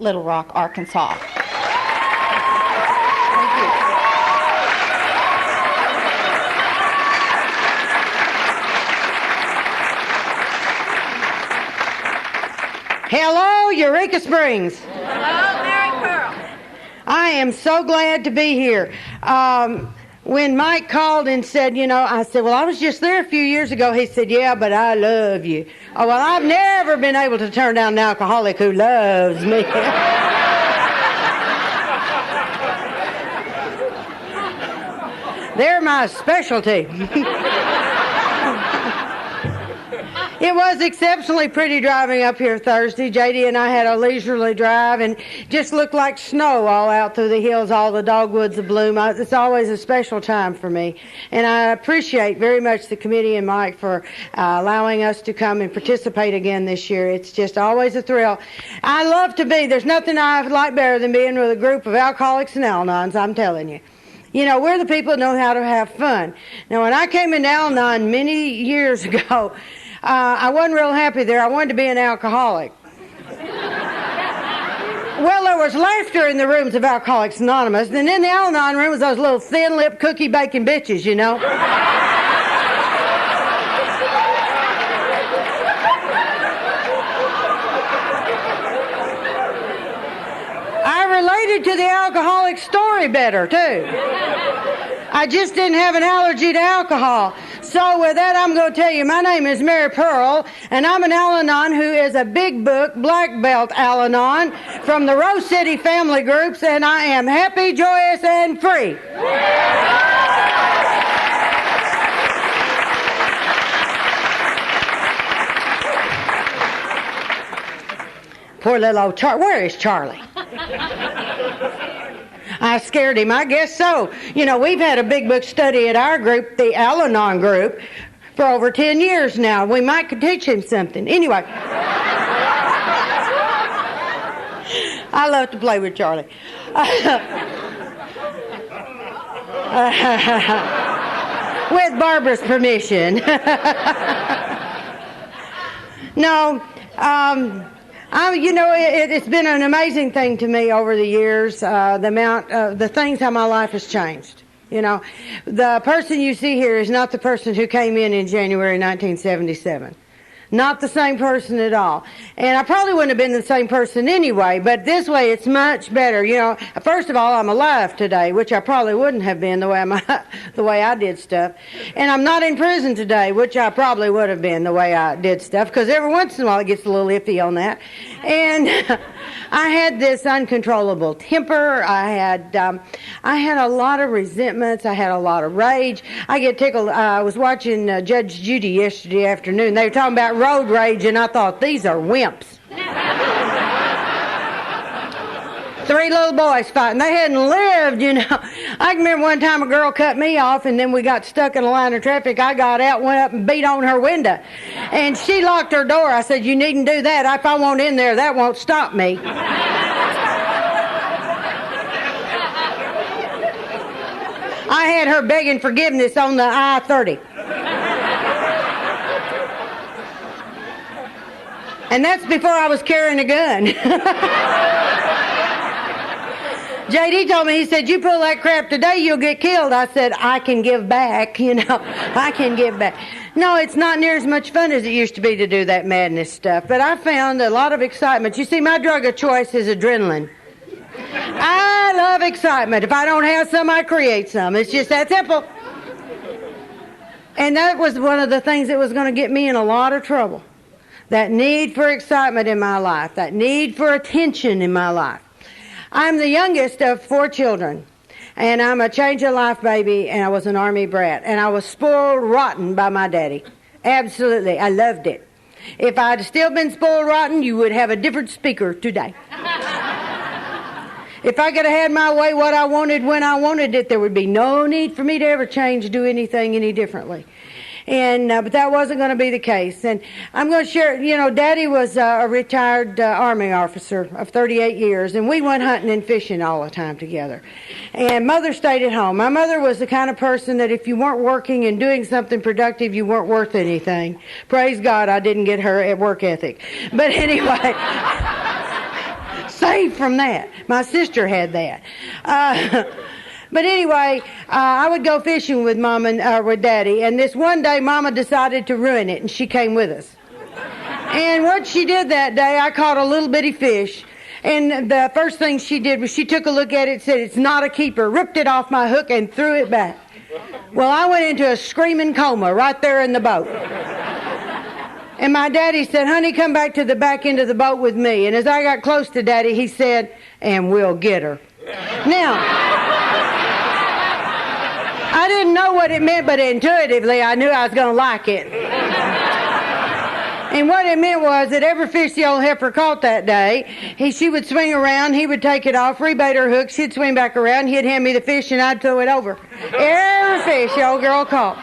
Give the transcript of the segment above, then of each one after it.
Little Rock, Arkansas. Hello, Eureka Springs. Hello, Mary Pearl. I am so glad to be here. When Mike called and said, I said, well, I was just there a few years ago. He said, yeah, but I love you. Oh, well, I've never been able to turn down an alcoholic who loves me. They're my specialty. It was exceptionally pretty driving up here Thursday. J.D. and I had a leisurely drive and just looked like snow all out through the hills, all the dogwoods abloom. It's always a special time for me. And I appreciate very much the committee and Mike for allowing us to come and participate again this year. It's just always a thrill. I love to be. There's nothing I like better than being with a group of alcoholics and Al-Anons, I'm telling you. We're the people that know how to have fun. Now, when I came into Al-Anon many years ago, I wasn't real happy there. I wanted to be an alcoholic. Well, there was laughter in the rooms of Alcoholics Anonymous, and in the Al-Anon room was those little thin-lipped cookie-baking bitches, I related to the alcoholic story better, too. I just didn't have an allergy to alcohol. So with that, I'm going to tell you, my name is Mary Pearl, and I'm an Al-Anon who is a big book, black belt Al-Anon from the Rose City family groups, and I am happy, joyous, and free. Poor little old Charlie. Where is Charlie? I scared him. I guess so. We've had a big book study at our group, the Al-Anon group, for over 10 years now. We might could teach him something. Anyway. I love to play with Charlie. With Barbara's permission. No, it's been an amazing thing to me over the years, the things how my life has changed. The person you see here is not the person who came in January 1977. Not the same person at all. And I probably wouldn't have been the same person anyway, but this way it's much better. First of all, I'm alive today, which I probably wouldn't have been the way I did stuff. And I'm not in prison today, which I probably would have been the way I did stuff, because every once in a while it gets a little iffy on that. And I had this uncontrollable temper. I had a lot of resentments. I had a lot of rage. I get tickled. I was watching Judge Judy yesterday afternoon. They were talking about road rage, and I thought, these are wimps. 3 little boys fighting. They hadn't lived, I can remember one time a girl cut me off, and then we got stuck in a line of traffic. I got out, went up and beat on her window. And she locked her door. I said, you needn't do that. If I want in there, that won't stop me. I had her begging forgiveness on the I-30. And that's before I was carrying a gun. J.D. told me, he said, you pull that crap today, you'll get killed. I said, I can give back, I can give back. No, it's not near as much fun as it used to be to do that madness stuff. But I found a lot of excitement. You see, my drug of choice is adrenaline. I love excitement. If I don't have some, I create some. It's just that simple. And that was one of the things that was going to get me in a lot of trouble. That need for excitement in my life. That need for attention in my life. I'm the youngest of 4 children. And I'm a change-of-life baby, and I was an Army brat. And I was spoiled rotten by my daddy. Absolutely. I loved it. If I'd still been spoiled rotten, you would have a different speaker today. If I could have had my way what I wanted when I wanted it, there would be no need for me to ever change, do anything any differently. And but that wasn't going to be the case. And I'm going to share, Daddy was a retired Army officer of 38 years, and we went hunting and fishing all the time together. And Mother stayed at home. My mother was the kind of person that if you weren't working and doing something productive, you weren't worth anything. Praise God, I didn't get her at work ethic. But anyway, saved from that. My sister had that. But anyway, I would go fishing with Mom and with Daddy, and this one day Mama decided to ruin it, and she came with us. And what she did that day, I caught a little bitty fish, and the first thing she did was she took a look at it, said, "It's not a keeper," ripped it off my hook and threw it back. Well, I went into a screaming coma right there in the boat. And my daddy said, "Honey, come back to the back end of the boat with me." And as I got close to Daddy, he said, "And we'll get her." Now, I didn't know what it meant, but intuitively I knew I was going to like it. And what it meant was that every fish the old heifer caught that day, she would swing around, he would take it off, rebait her hook, she'd swing back around, he'd hand me the fish, and I'd throw it over. Every fish the old girl caught.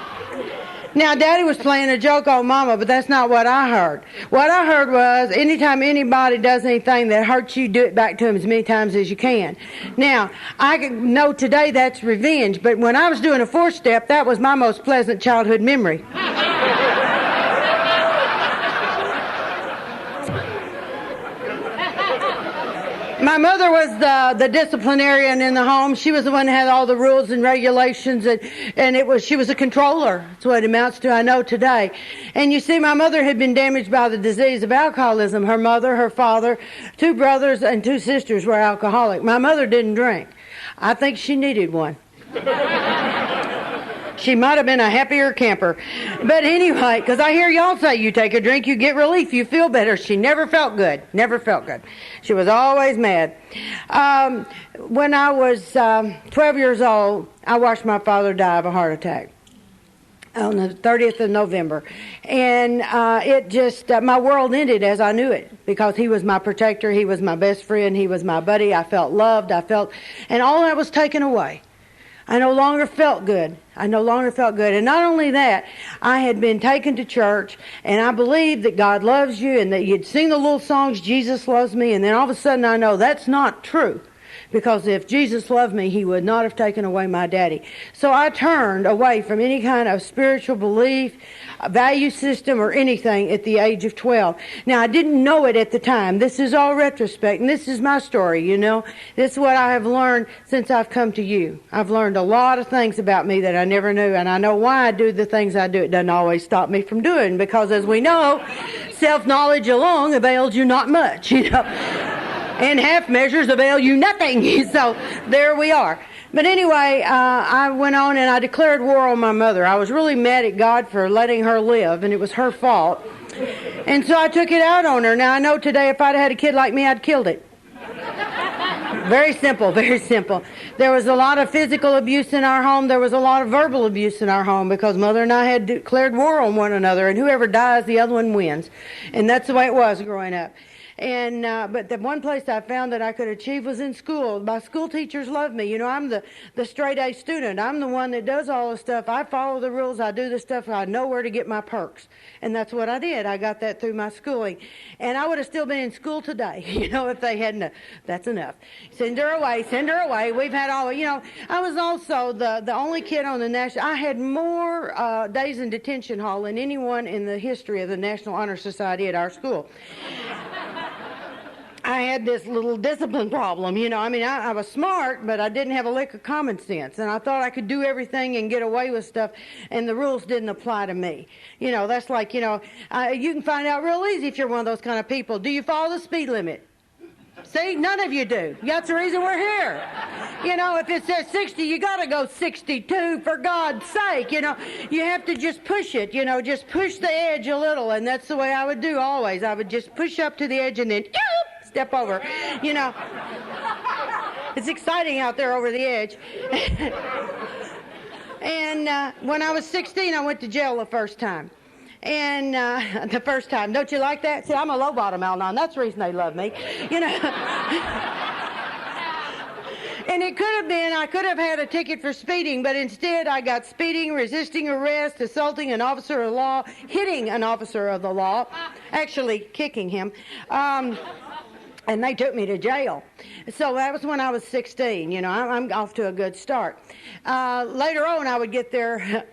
Now, Daddy was playing a joke on Mama, but that's not what I heard. What I heard was, anytime anybody does anything that hurts you, do it back to them as many times as you can. Now, I know today that's revenge, but when I was doing a 4-step, that was my most pleasant childhood memory. My mother was the disciplinarian in the home. She was the one that had all the rules and regulations, and she was a controller. That's what it amounts to, I know today. And you see, my mother had been damaged by the disease of alcoholism. Her mother, her father, 2 brothers, and 2 sisters were alcoholic. My mother didn't drink. I think she needed one. She might have been a happier camper. But anyway, because I hear y'all say you take a drink, you get relief, you feel better. She never felt good. Never felt good. She was always mad. When I was 12 years old, I watched my father die of a heart attack on the 30th of November. And it just, my world ended as I knew it, because he was my protector, he was my best friend, he was my buddy. I felt loved, and all that was taken away. I no longer felt good. And not only that, I had been taken to church, and I believed that God loves you, and that you'd sing the little songs, "Jesus loves me," and then all of a sudden I know that's not true. Because if Jesus loved me, he would not have taken away my daddy. So I turned away from any kind of spiritual belief, value system, or anything at the age of 12. Now, I didn't know it at the time. This is all retrospect, and this is my story, you know. This is what I have learned since I've come to you. I've learned a lot of things about me that I never knew, and I know why I do the things I do. It doesn't always stop me from doing, because as we know, self-knowledge alone avails you not much, you know. And half measures avail you nothing. So there we are. But anyway, I went on and I declared war on my mother. I was really mad at God for letting her live, and it was her fault. And so I took it out on her. Now, I know today if I'd had a kid like me, I'd killed it. Very simple, very simple. There was a lot of physical abuse in our home. There was a lot of verbal abuse in our home, because Mother and I had declared war on one another, and whoever dies, the other one wins. And that's the way it was growing up. And but the one place I found that I could achieve was in school. My school teachers loved me. You know, I'm the straight A student. I'm the one that does all the stuff. I follow the rules. I do the stuff. I know where to get my perks. And that's what I did. I got that through my schooling. And I would have still been in school today, you know, if they hadn't. That's enough. Send her away. Send her away. We've had all, you know, I was also the only kid on the national. I had more days in detention hall than anyone in the history of the National Honor Society at our school. I had this little discipline problem, you know. I mean, I was smart, but I didn't have a lick of common sense. And I thought I could do everything and get away with stuff, and the rules didn't apply to me. You know, that's like, you know, you can find out real easy if you're one of those kind of people. Do you follow the speed limit? See, none of you do. That's the reason we're here. You know, if it says 60, you got to go 62, for God's sake. You know, you have to just push it, you know, just push the edge a little. And that's the way I would do always. I would just push up to the edge and then step over, you know. It's exciting out there over the edge. And when I was 16, I went to jail the first time. And the first time, don't you like that? See, I'm a low bottom Al-Anon. That's the reason they love me, you know. And it could have been, I could have had a ticket for speeding, but instead I got speeding, resisting arrest, assaulting an officer of the law, hitting an officer of the law, actually kicking him. And they took me to jail. So that was when I was 16. You know, I'm off to a good start. Later on, I would get there,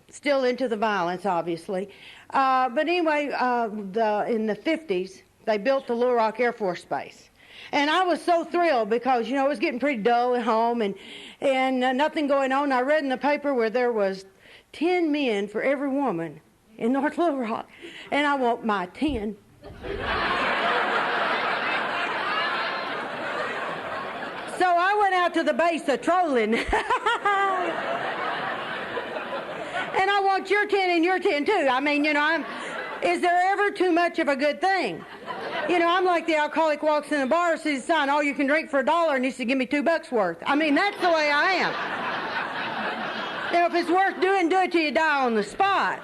still into the violence, obviously. But anyway, in the 50s, they built the Little Rock Air Force Base. And I was so thrilled because, it was getting pretty dull at home and nothing going on. I read in the paper where there was 10 men for every woman in North Little Rock. And I want my 10. So I went out to the base of trolling. And I want your 10 and your 10 too. I mean, is there ever too much of a good thing? I'm like the alcoholic walks in the bar, sees a sign, all you can drink for $1, and he said, give me $2 worth. I mean, that's the way I am. If it's worth doing, do it till you die on the spot.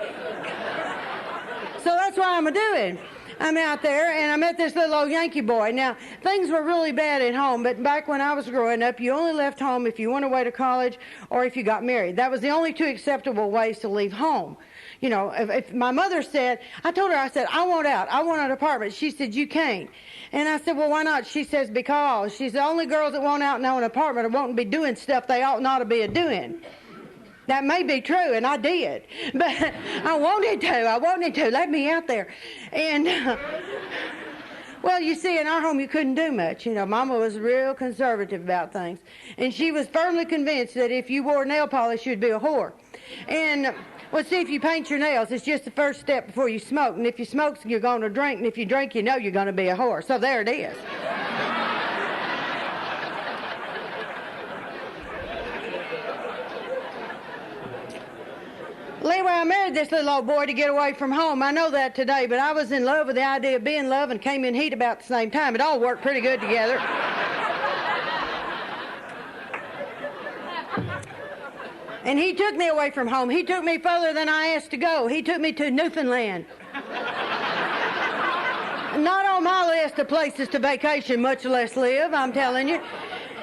So that's what I'm doing. I'm out there, and I met this little old Yankee boy. Now, things were really bad at home, but back when I was growing up, you only left home if you went away to college or if you got married. That was the only two acceptable ways to leave home. If my mother said, I told her, I said, I want out. I want an apartment. She said, you can't. And I said, well, why not? She says, because. She's the only girls that want out and own an apartment are wanting to be doing stuff they ought not to be doing. That may be true, and I did. But I wanted to. Let me out there. And, well, you see, in our home, you couldn't do much. Mama was real conservative about things. And she was firmly convinced that if you wore nail polish, you'd be a whore. And, well, see, if you paint your nails, it's just the first step before you smoke. And if you smoke, you're going to drink. And if you drink, you're going to be a whore. So there it is. Anyway, I married this little old boy to get away from home. I know that today, but I was in love with the idea of being loved and came in heat about the same time. It all worked pretty good together. And he took me away from home. He took me further than I asked to go. He took me to Newfoundland. Not on my list of places to vacation, much less live, I'm telling you.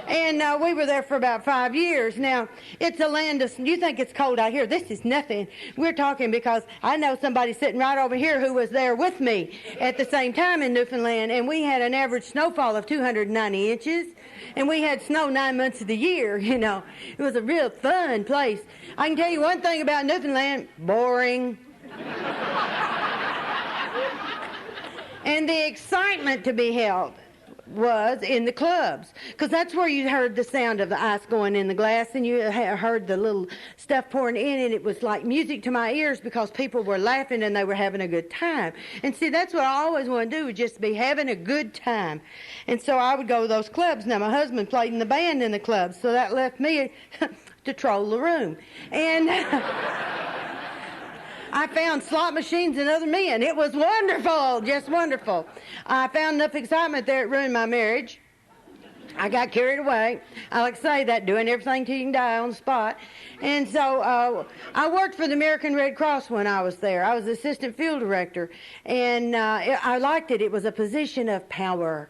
And we were there for about 5 years. Now, it's a land of, you think it's cold out here. This is nothing. We're talking because I know somebody sitting right over here who was there with me at the same time in Newfoundland, and we had an average snowfall of 290 inches, and we had snow 9 months of the year, It was a real fun place. I can tell you one thing about Newfoundland, boring. And the excitement to be held was in the clubs, because that's where you heard the sound of the ice going in the glass, and you heard the little stuff pouring in, and it was like music to my ears because people were laughing and they were having a good time. And see, that's what I always wanted to do, was just be having a good time. And so I would go to those clubs. Now, my husband played in the band in the clubs, so that left me to troll the room. And I found slot machines and other men. It was wonderful, just wonderful. I found enough excitement there it ruined my marriage. I got carried away. I like to say that, doing everything till you can die on the spot. And so I worked for the American Red Cross when I was there. I was assistant field director, and I liked it. It was a position of power.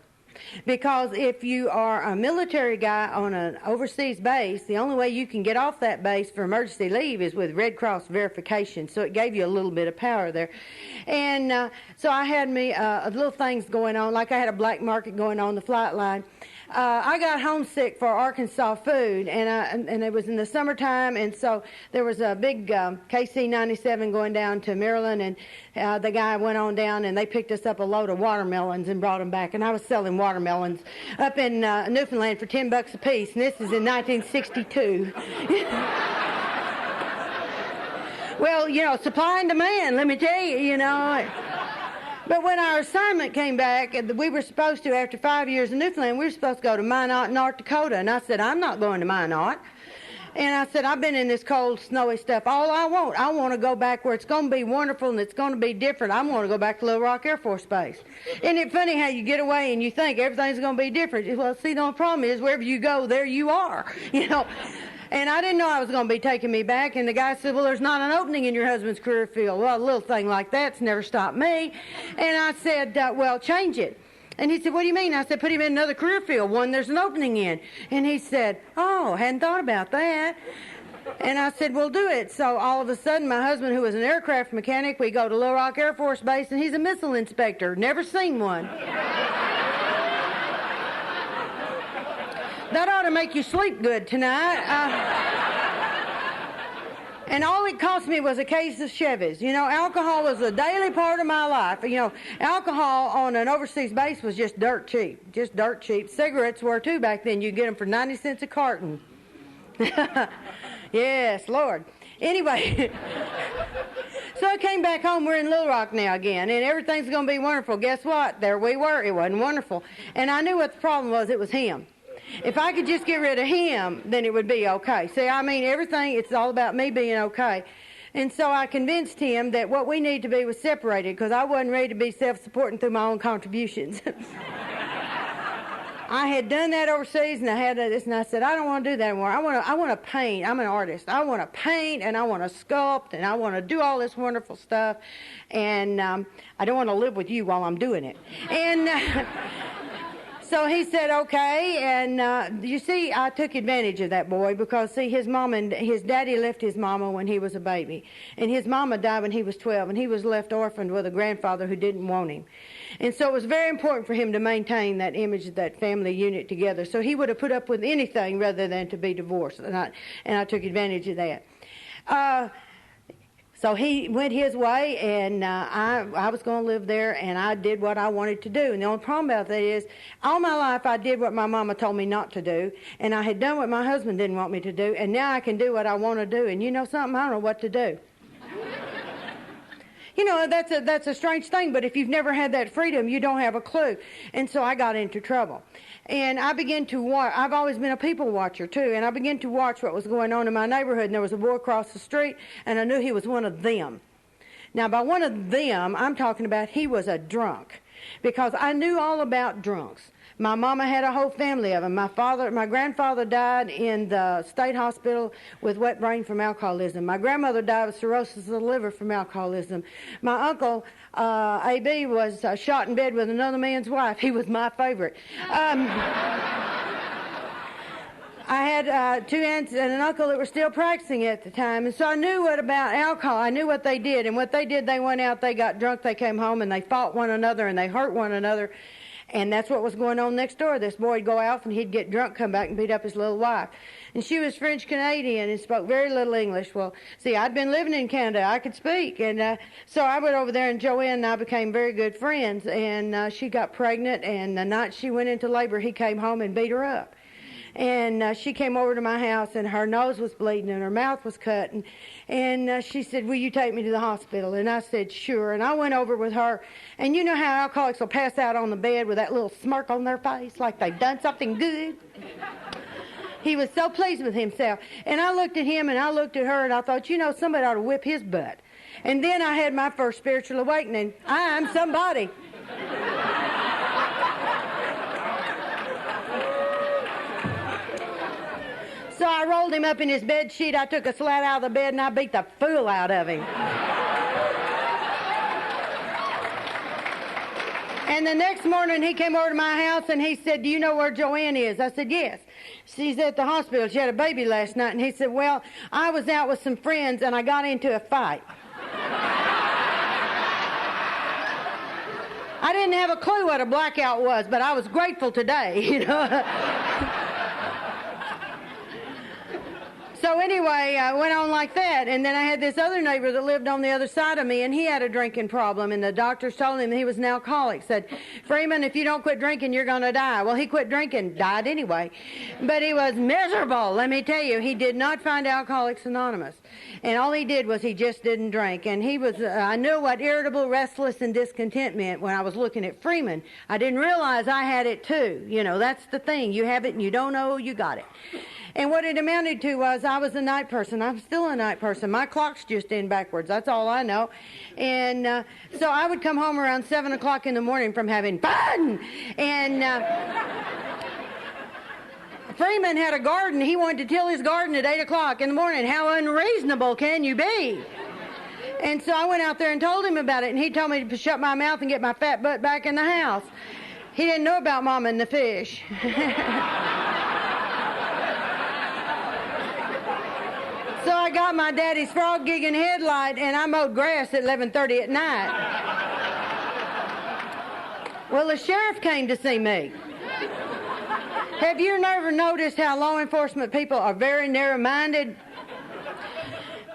Because if you are a military guy on an overseas base, the only way you can get off that base for emergency leave is with Red Cross verification. So it gave you a little bit of power there. And so I had me little things going on, like I had a black market going on the flight line. I got homesick for Arkansas food, and it was in the summertime, and so there was a big KC-97 going down to Maryland, and the guy went on down, and they picked us up a load of watermelons and brought them back, and I was selling watermelons up in Newfoundland for $10 a piece, and this is in 1962. Well, supply and demand, let me tell you, But when our assignment came back, we were supposed to, after 5 years in Newfoundland, we were supposed to go to Minot, North Dakota. And I said, I'm not going to Minot. And I said, I've been in this cold, snowy stuff all I want to go back where it's going to be wonderful and it's going to be different. I want to go back to Little Rock Air Force Base. Isn't it funny how you get away and you think everything's going to be different? Well, see, the only problem is wherever you go, there you are, And I didn't know I was going to be taking me back. And the guy said, well, there's not an opening in your husband's career field. Well, a little thing like that's never stopped me. And I said, well, change it. And he said, what do you mean? I said, put him in another career field, one there's an opening in. And he said, oh, hadn't thought about that. And I said, well, do it. So all of a sudden, my husband, who was an aircraft mechanic, we go to Little Rock Air Force Base, and he's a missile inspector. Never seen one. That ought to make you sleep good tonight. And all it cost me was a case of Chevys. You know, alcohol was a daily part of my life. You know, alcohol on an overseas base was just dirt cheap. Just dirt cheap. Cigarettes were too back then. You get them for 90 cents a carton. Yes, Lord. Anyway, so I came back home. We're in Little Rock now again, and everything's going to be wonderful. Guess what? There we were. It wasn't wonderful. And I knew what the problem was. It was him. If I could just get rid of him, then it would be okay. See, I mean, everything, it's all about me being okay. And so I convinced him that what we need to be was separated, because I wasn't ready to be self-supporting through my own contributions. I had done that overseas, and I had this, and I said, I don't want to do that anymore. I want to paint. I'm an artist. I want to paint, and I want to sculpt, and I want to do all this wonderful stuff, and I don't want to live with you while I'm doing it. And so he said, okay, and you see, I took advantage of that boy because, see, his daddy left his mama when he was a baby, and his mama died when he was 12, and he was left orphaned with a grandfather who didn't want him. And so it was very important for him to maintain that image of that family unit together. So he would have put up with anything rather than to be divorced, and I took advantage of that. So he went his way, and I was going to live there, and I did what I wanted to do. And the only problem about that is, all my life I did what my mama told me not to do, and I had done what my husband didn't want me to do, and now I can do what I want to do. And you know something? I don't know what to do. You know, that's a strange thing, but if you've never had that freedom, you don't have a clue. And so I got into trouble. And I began to watch. I've always been a people watcher, too, and I began to watch what was going on in my neighborhood, and there was a boy across the street, and I knew he was one of them. Now, by one of them, I'm talking about he was a drunk, because I knew all about drunks. My mama had a whole family of them. My grandfather died in the state hospital with wet brain from alcoholism. My grandmother died with cirrhosis of the liver from alcoholism. My uncle, A.B., was shot in bed with another man's wife. He was my favorite. I had two aunts and an uncle that were still practicing at the time, and so I knew what about alcohol. I knew what they did, and what they did, they went out, they got drunk, they came home, and they fought one another, and they hurt one another. And that's what was going on next door. This boy would go out and he'd get drunk, come back and beat up his little wife. And she was French-Canadian and spoke very little English. Well, see, I'd been living in Canada. I could speak. And so I went over there, and Joanne and I became very good friends. And she got pregnant, and the night she went into labor, he came home and beat her up. And she came over to my house, and her nose was bleeding, and her mouth was cut. And she said, will you take me to the hospital? And I said, sure. And I went over with her. And you know how alcoholics will pass out on the bed with that little smirk on their face, like they've done something good? He was so pleased with himself. And I looked at him, and I looked at her, and I thought, you know, somebody ought to whip his butt. And then I had my first spiritual awakening. I'm somebody. So I rolled him up in his bed sheet. I took a slat out of the bed, and I beat the fool out of him. And the next morning, he came over to my house, and he said, do you know where Joanne is? I said, yes. She's at the hospital. She had a baby last night. And he said, well, I was out with some friends, and I got into a fight. I didn't have a clue what a blackout was, but I was grateful today, you know. So anyway, I went on like that, and then I had this other neighbor that lived on the other side of me, and he had a drinking problem, and the doctors told him he was an alcoholic. Said, Freeman, if you don't quit drinking, you're going to die. Well, he quit drinking, died anyway. But he was miserable, let me tell you. He did not find Alcoholics Anonymous. And all he did was he just didn't drink. And he was, I knew what irritable, restless, and discontent meant when I was looking at Freeman. I didn't realize I had it too. You know, that's the thing. You have it and you don't know you got it. And what it amounted to was I was a night person. I'm still a night person. My clock's just in backwards. That's all I know. And so I would come home around 7 o'clock in the morning from having fun. And Freeman had a garden. He wanted to till his garden at 8 o'clock in the morning. How unreasonable can you be? And so I went out there and told him about it. And he told me to shut my mouth and get my fat butt back in the house. He didn't know about Mama and the fish. So I got my daddy's frog gig and headlight, and I mowed grass at 11:30 at night. Well, the sheriff came to see me. Have you never noticed how law enforcement people are very narrow-minded?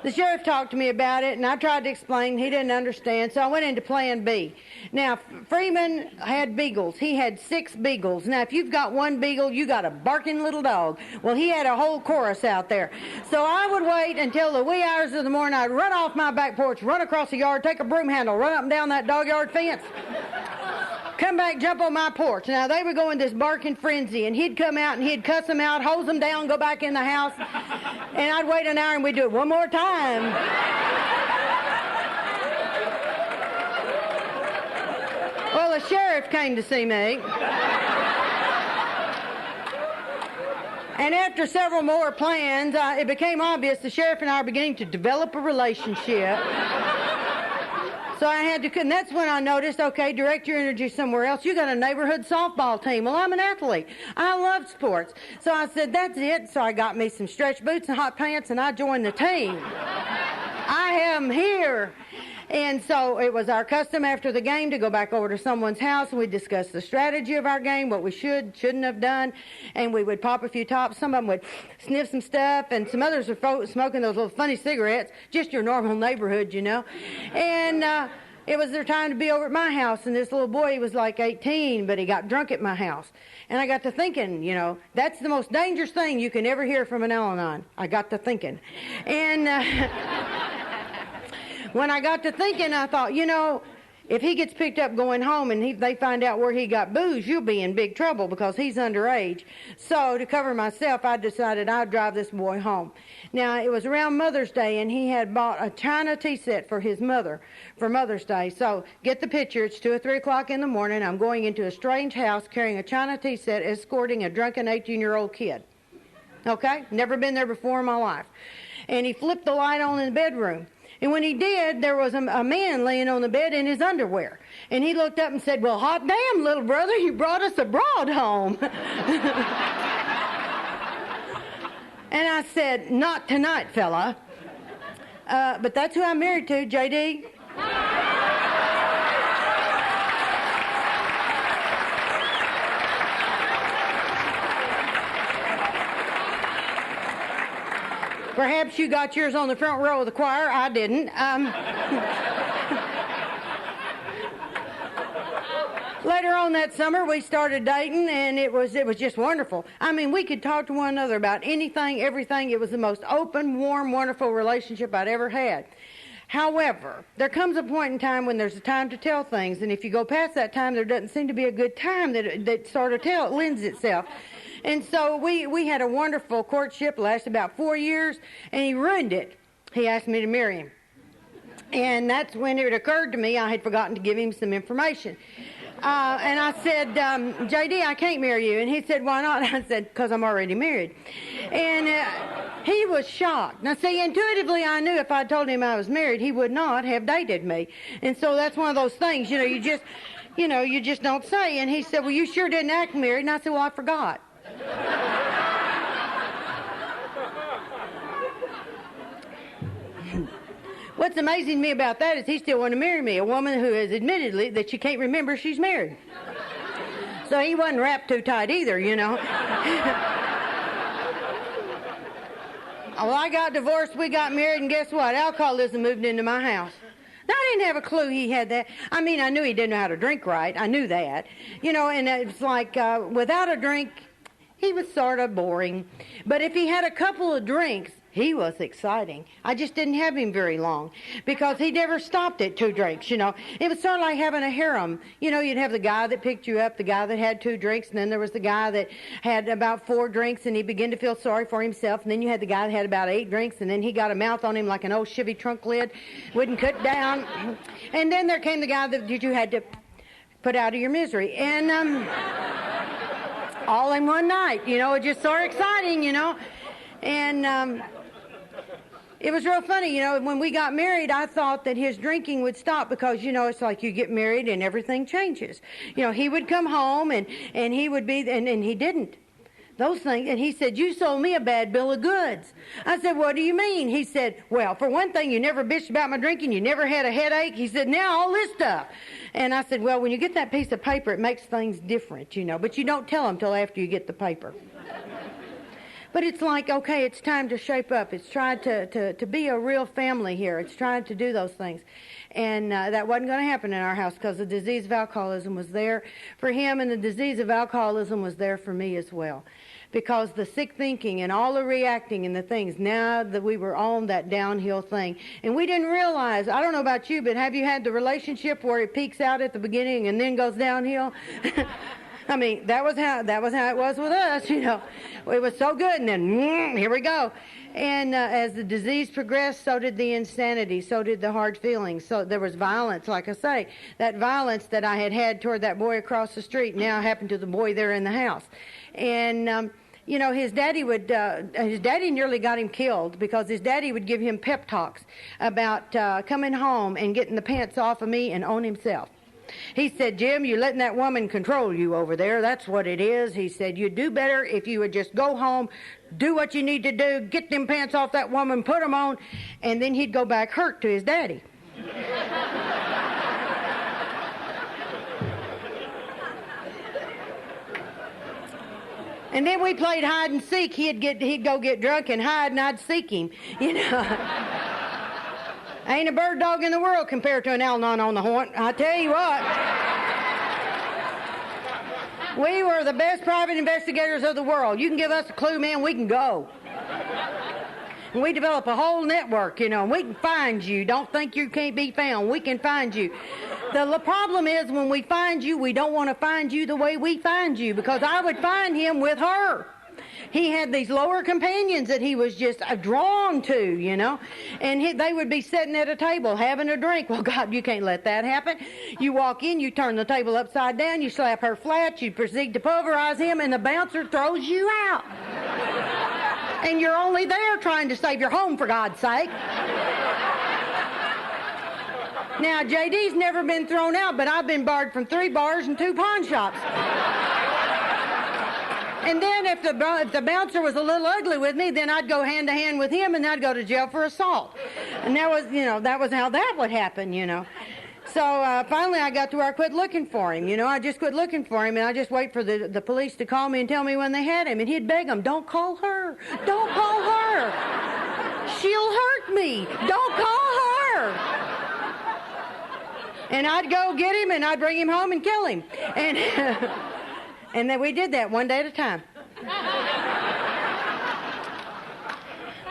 The sheriff talked to me about it, and I tried to explain. He didn't understand, so I went into Plan B. Now, Freeman had beagles. He had 6 beagles. Now, if you've got one beagle, you got a barking little dog. Well, he had a whole chorus out there. So I would wait until the wee hours of the morning. I'd run off my back porch, run across the yard, take a broom handle, run up and down that dog yard fence, come back, jump on my porch. Now, they would go in this barking frenzy, and he'd come out, and he'd cuss them out, hose them down, go back in the house, and I'd wait an hour, and we'd do it one more time. Well, the sheriff came to see me. And after several more plans, it became obvious the sheriff and I are beginning to develop a relationship. So I had to, and that's when I noticed, okay, direct your energy somewhere else. You got a neighborhood softball team. Well, I'm an athlete. I love sports. So I said, that's it. So I got me some stretch boots and hot pants, and I joined the team. I am here. And so it was our custom after the game to go back over to someone's house, and we'd discuss the strategy of our game, what we shouldn't have done, and we would pop a few tops. Some of them would sniff some stuff, and some others were smoking those little funny cigarettes, just your normal neighborhood, you know. And it was their time to be over at my house, and this little boy, he was like 18, but he got drunk at my house. And I got to thinking, you know, that's the most dangerous thing you can ever hear from an Al-Anon. I got to thinking. And when I got to thinking, I thought, you know, if he gets picked up going home and they find out where he got booze, you'll be in big trouble because he's underage. So to cover myself, I decided I'd drive this boy home. Now, it was around Mother's Day, and he had bought a China tea set for his mother for Mother's Day. So get the picture. It's 2 or 3 o'clock in the morning. I'm going into a strange house carrying a China tea set, escorting a drunken 18-year-old kid. Okay? Never been there before in my life. And he flipped the light on in the bedroom. And when he did, there was a man laying on the bed in his underwear. And he looked up and said, well, hot damn, little brother, you brought us a broad home. And I said, not tonight, fella. But that's who I'm married to, J.D. Perhaps you got yours on the front row of the choir. I didn't. Later on that summer, we started dating, and it was just wonderful. I mean, we could talk to one another about anything, everything. It was the most open, warm, wonderful relationship I'd ever had. However, there comes a point in time when there's a time to tell things, and if you go past that time, there doesn't seem to be a good time that sort of lends itself. And so we had a wonderful courtship, lasted about 4 years, and he ruined it. He asked me to marry him. And that's when it occurred to me I had forgotten to give him some information. And I said, J.D., I can't marry you. And he said, why not? I said, because I'm already married. And he was shocked. Now, see, intuitively I knew if I told him I was married, he would not have dated me. And so that's one of those things, you just don't say. And he said, well, you sure didn't act married. And I said, well, I forgot. What's amazing to me about that is he still wanted to marry me, a woman who has admittedly that she can't remember she's married. So he wasn't wrapped too tight either, you know. Well, I got divorced, we got married, and guess what? Alcoholism moved into my house. Now, I didn't have a clue he had that. I mean, I knew he didn't know how to drink right. I knew that. You know, and it's like without a drink, he was sort of boring. But if he had a couple of drinks, he was exciting. I just didn't have him very long because he never stopped at 2 drinks, you know. It was sort of like having a harem. You know, you'd have the guy that picked you up, the guy that had 2 drinks, and then there was the guy that had about 4 drinks, and he began to feel sorry for himself, and then you had the guy that had about 8 drinks, and then he got a mouth on him like an old Chevy trunk lid, wouldn't cut down. And then there came the guy that you had to put out of your misery. And all in one night, you know, it just so exciting, you know. And it was real funny, you know, when we got married, I thought that his drinking would stop because, you know, it's like you get married and everything changes. You know, he would come home and he would be, and he didn't. Those things, and he said, you sold me a bad bill of goods. I said, what do you mean? He said, well, for one thing, you never bitched about my drinking, you never had a headache. He said, now all this stuff. And I said, well, when you get that piece of paper, it makes things different, you know, but you don't tell them till after you get the paper. But it's like, okay, it's time to shape up. It's tried to be a real family here. It's tried to do those things. And that wasn't going to happen in our house because the disease of alcoholism was there for him, and the disease of alcoholism was there for me as well. Because the sick thinking and all the reacting and the things, now that we were on that downhill thing. And we didn't realize, I don't know about you, but have you had the relationship where it peaks out at the beginning and then goes downhill? I mean, that was how it was with us, you know. It was so good, and then, here we go. And as the disease progressed, so did the insanity, so did the hard feelings. So there was violence, like I say. That violence that I had toward that boy across the street now happened to the boy there in the house. And, you know, his daddy nearly got him killed because his daddy would give him pep talks about coming home and getting the pants off of me and on himself. He said, Jim, you're letting that woman control you over there. That's what it is. He said, you'd do better if you would just go home, do what you need to do, get them pants off that woman, put them on, and then he'd go back hurt to his daddy. And then we played hide and seek. He'd go get drunk and hide, and I'd seek him, you know. Ain't a bird dog in the world compared to an Al-Non on the horn. I tell you what. We were the best private investigators of the world. You can give us a clue, man, we can go. And we develop a whole network, you know, and we can find you. Don't think you can't be found. We can find you. The problem is when we find you, we don't want to find you the way we find you, because I would find him with her. He had these lower companions that he was just drawn to, you know, and they would be sitting at a table having a drink. Well, God, you can't let that happen. You walk in, you turn the table upside down, you slap her flat, you proceed to pulverize him, and the bouncer throws you out. And you're only there trying to save your home, for God's sake. Now, JD's never been thrown out, but I've been barred from 3 bars and 2 pawn shops. And then if the bouncer was a little ugly with me, then I'd go hand to hand with him, and I'd go to jail for assault. And that was how that would happen, you know. So finally I got to where I quit looking for him, you know. I just quit looking for him, and I just wait for the police to call me and tell me when they had him. And he'd beg them, don't call her. Don't call her. She'll hurt me. Don't call her. And I'd go get him, and I'd bring him home and kill him. And and then we did that one day at a time.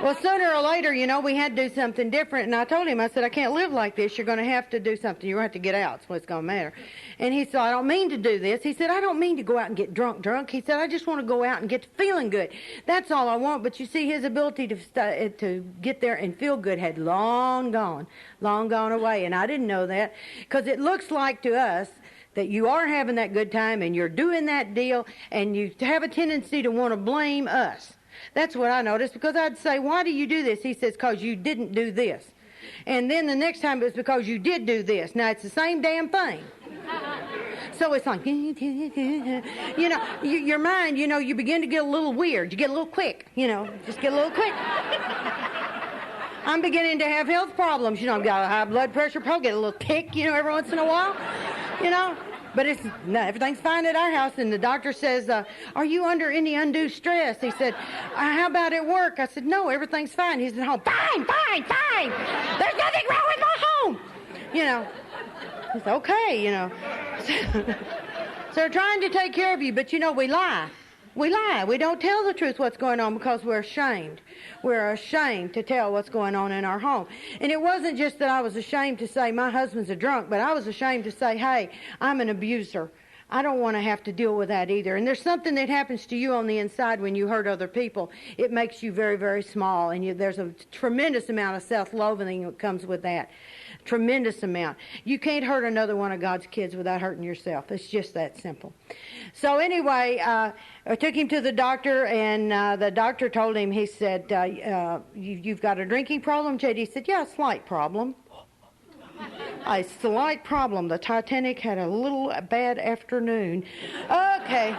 Well, sooner or later, you know, we had to do something different. And I told him, I said, I can't live like this. You're going to have to do something. You're going to have to get out. That's what's going to matter. And he said, I don't mean to do this. He said, I don't mean to go out and get drunk. He said, I just want to go out and get to feeling good. That's all I want. But you see, his ability to get there and feel good had long gone away. And I didn't know that, because it looks like to us that you are having that good time and you're doing that deal, and you have a tendency to want to blame us. That's what I noticed, because I'd say, why do you do this? He says, because you didn't do this. And then the next time it was because you did do this. Now, it's the same damn thing. So it's like, you know, your mind, you know, you begin to get a little weird. You get a little quick, you know, just get a little quick. I'm beginning to have health problems. You know, I've got a high blood pressure, probably get a little tick, you know, every once in a while, you know. But everything's fine at our house. And the doctor says, are you under any undue stress? He said, how about at work? I said, no, everything's fine. He said, home, fine. There's nothing wrong with my home. You know, it's okay, you know. So they're trying to take care of you, but, you know, we lie. We lie. We don't tell the truth what's going on because we're ashamed. We're ashamed to tell what's going on in our home. And it wasn't just that I was ashamed to say my husband's a drunk, but I was ashamed to say, hey, I'm an abuser. I don't want to have to deal with that either. And there's something that happens to you on the inside when you hurt other people. It makes you very, very small, and there's a tremendous amount of self-loathing that comes with that. Tremendous amount. You can't hurt another one of God's kids without hurting yourself. It's just that simple. So anyway, I took him to the doctor, and the doctor told him, he said, you've got a drinking problem? JD said, yeah, a slight problem. A slight problem. The Titanic had a little bad afternoon. Okay.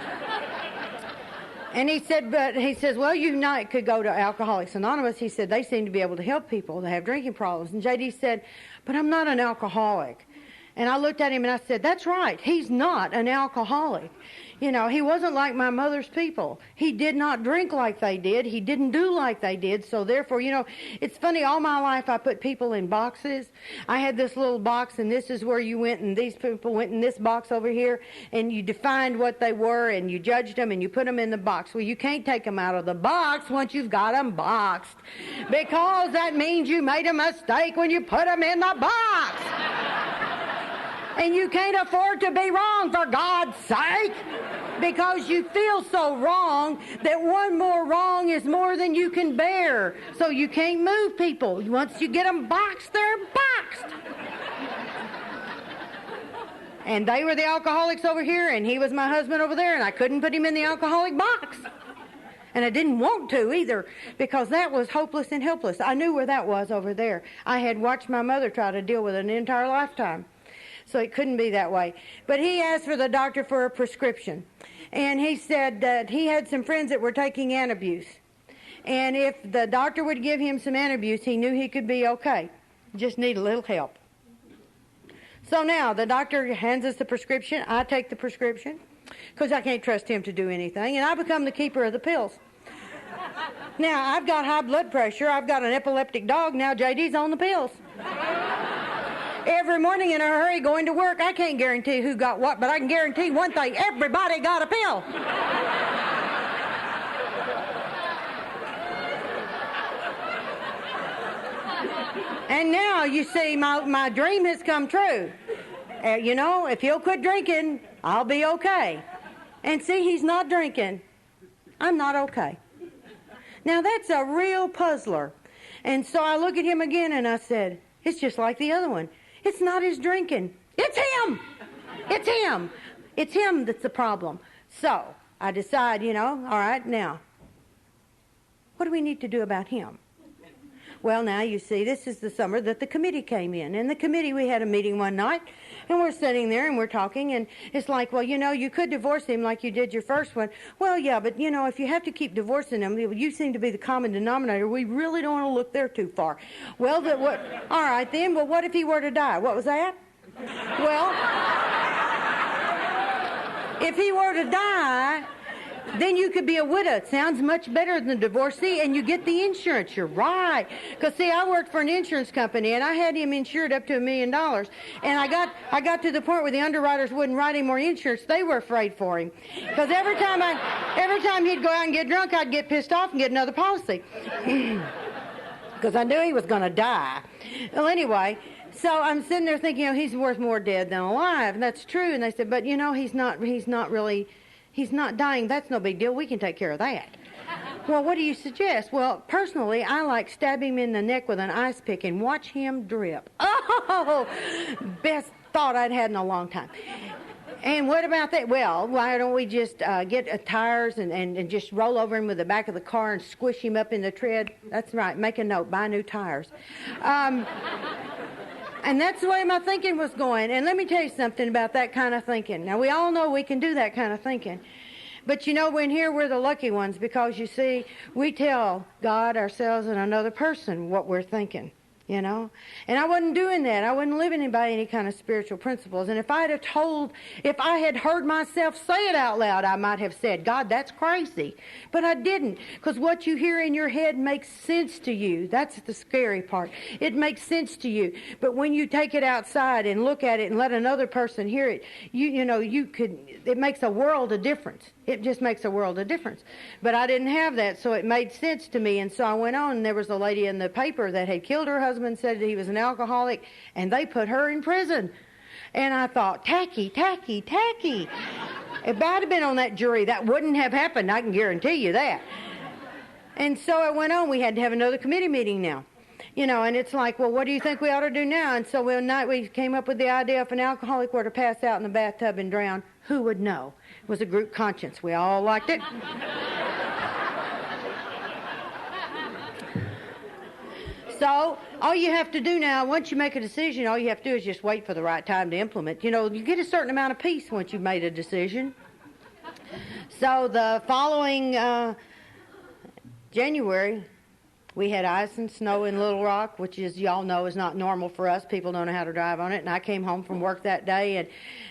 And he says, well, you could go to Alcoholics Anonymous. He said, they seem to be able to help people that have drinking problems. And JD said, but I'm not an alcoholic. And I looked at him and I said, that's right. He's not an alcoholic. You know, he wasn't like my mother's people. He did not drink like they did. He didn't do like they did. So therefore, you know, it's funny, all my life I put people in boxes. I had this little box, and this is where you went, and these people went in this box over here, and you defined what they were, and you judged them, and you put them in the box. Well, you can't take them out of the box once you've got them boxed, because that means you made a mistake when you put them in the box. And you can't afford to be wrong, for God's sake, because you feel so wrong that one more wrong is more than you can bear. So you can't move people. Once you get them boxed, they're boxed. And they were the alcoholics over here, and he was my husband over there, and I couldn't put him in the alcoholic box. And I didn't want to either, because that was hopeless and helpless. I knew where that was over there. I had watched my mother try to deal with it an entire lifetime. So it couldn't be that way. But he asked for the doctor for a prescription. And he said that he had some friends that were taking antabuse. And if the doctor would give him some antabuse, he knew he could be okay. Just need a little help. So now the doctor hands us the prescription. I take the prescription because I can't trust him to do anything. And I become the keeper of the pills. Now, I've got high blood pressure. I've got an epileptic dog. Now JD's on the pills. Every morning in a hurry going to work. I can't guarantee who got what, but I can guarantee one thing. Everybody got a pill. And now, you see, my dream has come true. You know, if he'll quit drinking, I'll be okay. And see, he's not drinking. I'm not okay. Now, that's a real puzzler. And so I look at him again and I said, it's just like the other one. It's not his drinking. It's him. It's him. It's him that's the problem. So I decide, you know, all right, now, what do we need to do about him? Well, now, you see, this is the summer that the committee came in. And the committee, we had a meeting one night, and we're sitting there and we're talking, and it's like, well, you know, you could divorce him like you did your first one. Well, yeah, but, you know, if you have to keep divorcing him, you seem to be the common denominator. We really don't want to look there too far. Well, all right, then, well, what if he were to die? What was that? Well, if he were to die, then you could be a widow. It sounds much better than a divorcee, and you get the insurance. You're right. Because, see, I worked for an insurance company, and I had him insured up to $1 million. And I got to the point where the underwriters wouldn't write him more insurance. They were afraid for him. Because every time he'd go out and get drunk, I'd get pissed off and get another policy. Because I knew he was going to die. Well, anyway, so I'm sitting there thinking, you know, he's worth more dead than alive. And that's true. And they said, but, you know, he's not dying. That's no big deal. We can take care of that. Well, what do you suggest? Well, personally, I like stab him in the neck with an ice pick and watch him drip. Oh, best thought I'd had in a long time. And what about that? Well, why don't we just get tires and just roll over him with the back of the car and squish him up in the tread? That's right. Make a note. Buy new tires. And that's the way my thinking was going. And let me tell you something about that kind of thinking. Now, we all know we can do that kind of thinking. But, you know, when here we're the lucky ones, because, you see, we tell God, ourselves, and another person what we're thinking, you know. And I wasn't doing that. I wasn't living by any kind of spiritual principles. And if I had heard myself say it out loud, I might have said, God, that's crazy. But I didn't, because what you hear in your head makes sense to you. That's the scary part. It makes sense to you. But when you take it outside and look at it and let another person hear it, it makes a world of difference. It just makes a world of difference. But I didn't have that, so it made sense to me. And so I went on, and there was a lady in the paper that had killed her husband, said that he was an alcoholic, and they put her in prison. And I thought, tacky. If I'd have been on that jury, that wouldn't have happened. I can guarantee you that. And so it went on. We had to have another committee meeting now. You know, and it's like, well, what do you think we ought to do now? And so one night we came up with the idea, if an alcoholic were to pass out in the bathtub and drown, who would know? It was a group conscience. We all liked it. So all you have to do now, once you make a decision, all you have to do is just wait for the right time to implement. You know, you get a certain amount of peace once you've made a decision. So the following January, We had ice and snow in Little Rock, which, as y'all know, is not normal for us. People don't know how to drive on it. And I came home from work that day,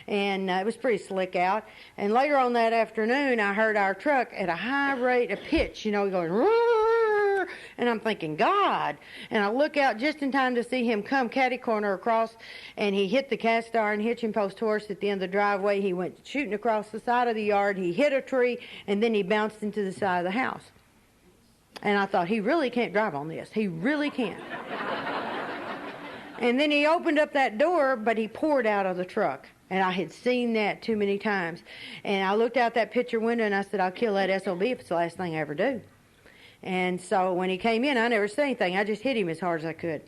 and it was pretty slick out. And later on that afternoon, I heard our truck at a high rate of pitch, going, roar, and I'm thinking, God. And I look out just in time to see him come catty-corner across, and he hit the cast iron hitching post horse at the end of the driveway. He went shooting across the side of the yard. He hit a tree, and then he bounced into the side of the house. And I thought, he really can't drive on this. He really can't. And then he opened up that door, but he poured out of the truck. And I had seen that too many times. And I looked out that picture window, and I said, I'll kill that SOB if it's the last thing I ever do. And so when he came in, I never said anything. I just hit him as hard as I could.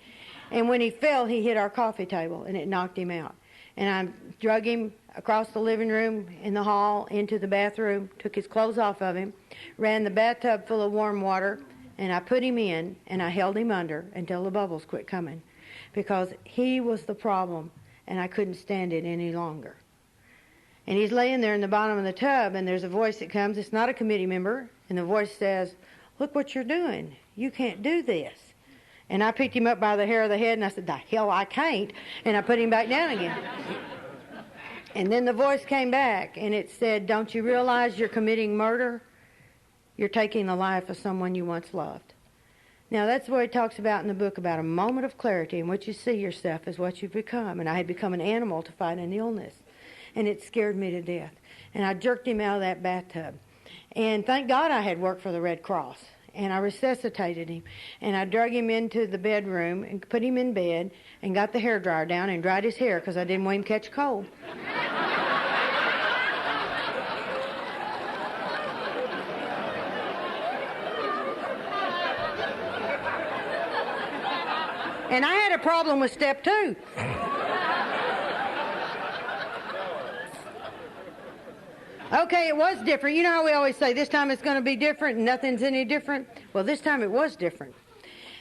And when he fell, he hit our coffee table, and it knocked him out. And I drug him across the living room, in the hall, into the bathroom, took his clothes off of him, ran the bathtub full of warm water, and I put him in, and I held him under until the bubbles quit coming, because he was the problem, and I couldn't stand it any longer. And he's laying there in the bottom of the tub, and there's a voice that comes. It's not a committee member, and the voice says, "Look what you're doing. You can't do this." And I picked him up by the hair of the head, and I said, "The hell I can't," and I put him back down again. And then the voice came back, and it said, "Don't you realize you're committing murder? You're taking the life of someone you once loved." Now, that's what he talks about in the book, about a moment of clarity in which you see yourself as what you've become. And I had become an animal to fight an illness, and it scared me to death. And I jerked him out of that bathtub. And thank God I had worked for the Red Cross. And I resuscitated him, and I drug him into the bedroom and put him in bed and got the hairdryer down and dried his hair because I didn't want him to catch cold. And I had a problem with step 2. Okay, it was different. You know how we always say, this time it's going to be different and nothing's any different? Well, this time it was different.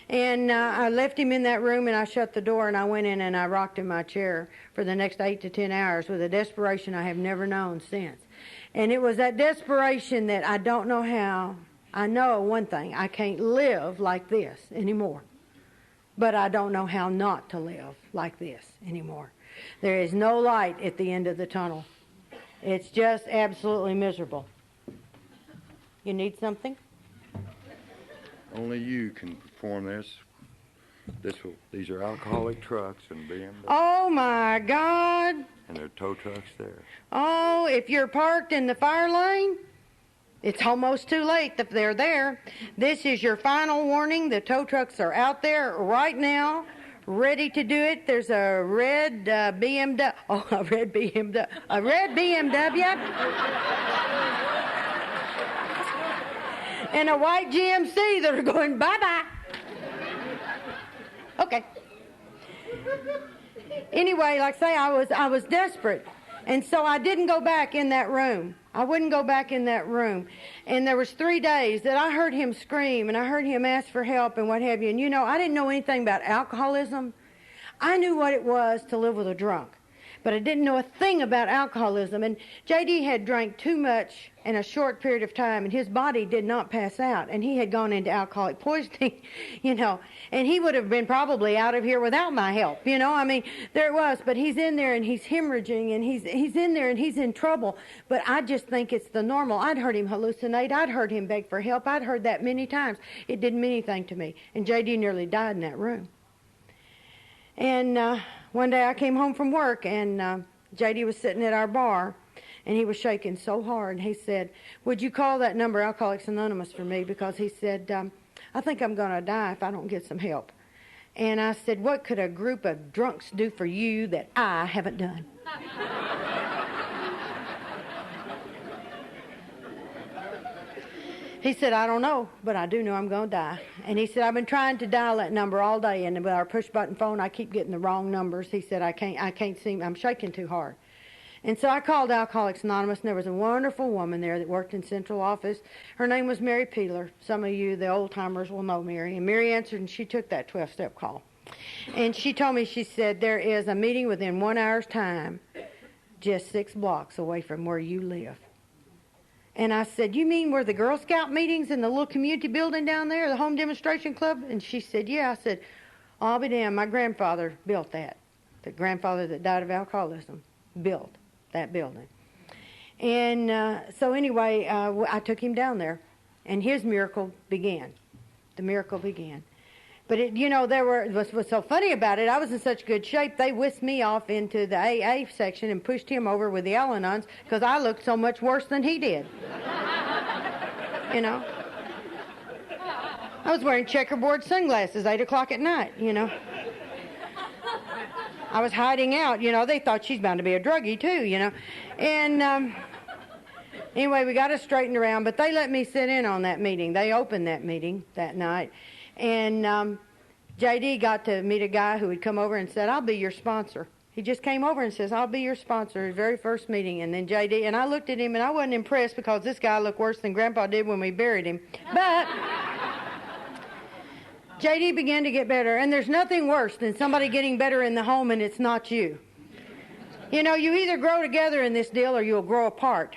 And I left him in that room, and I shut the door, and I went in and I rocked in my chair for the next 8 to 10 hours with a desperation I have never known since. And it was that desperation that I don't know how. I know one thing, I can't live like this anymore. But I don't know how not to live like this anymore. There is no light at the end of the tunnel. It's just absolutely miserable. You need something? Only you can perform this. These are alcoholic trucks and BMW. Oh, my God. And there are tow trucks there. Oh, if you're parked in the fire lane, it's almost too late if they're there. This is your final warning. The tow trucks are out there right now, ready to do it. There's a red BMW. Oh, a red BMW. A red BMW. And a white GMC that are going bye-bye. Okay. Anyway, like I say, I was desperate. And so I didn't go back in that room. I wouldn't go back in that room. And there was 3 days that I heard him scream, and I heard him ask for help and what have you. And you know, I didn't know anything about alcoholism. I knew what it was to live with a drunk, but I didn't know a thing about alcoholism. And J.D. had drank too much in a short period of time, and his body did not pass out, and he had gone into alcoholic poisoning, and he would have been probably out of here without my help, I mean, there it was, but he's in there, and he's hemorrhaging, and he's in there, and he's in trouble, but I just think it's the normal. I'd heard him hallucinate. I'd heard him beg for help. I'd heard that many times. It didn't mean anything to me, and J.D. nearly died in that room. And one day I came home from work, and J.D. was sitting at our bar, and he was shaking so hard. He said, "Would you call that number, Alcoholics Anonymous, for me?" Because he said, "I think I'm going to die if I don't get some help." And I said, "What could a group of drunks do for you that I haven't done?" He said, "I don't know, but I do know I'm going to die." And he said, "I've been trying to dial that number all day, and with our push-button phone, I keep getting the wrong numbers." He said, I can't seem, I'm shaking too hard. And so I called Alcoholics Anonymous, and there was a wonderful woman there that worked in central office. Her name was Mary Peeler. Some of you, the old-timers, will know Mary. And Mary answered, and she took that 12-step call. And she told me, she said, "There is a meeting within 1 hour's time, just 6 blocks away from where you live." And I said, you mean where the Girl Scout meetings in the little community building down there, the home demonstration club? And she said, yeah. I said, I'll be damned, my grandfather built that. The grandfather that died of alcoholism built that building. And so anyway, I took him down there, and his miracle began. The miracle began. But what's so funny about it, I was in such good shape, they whisked me off into the AA section and pushed him over with the Al-Anons because I looked so much worse than he did. I was wearing checkerboard sunglasses 8 o'clock at night, I was hiding out, they thought she's bound to be a druggie too, And anyway, we got it straightened around, but they let me sit in on that meeting. They opened that meeting that night. And J.D. got to meet a guy who had come over and said, I'll be your sponsor. He just came over and says, I'll be your sponsor, his very first meeting. And then J.D., and I looked at him, and I wasn't impressed because this guy looked worse than Grandpa did when we buried him. But J.D. began to get better, and there's nothing worse than somebody getting better in the home and it's not you. You either grow together in this deal or you'll grow apart.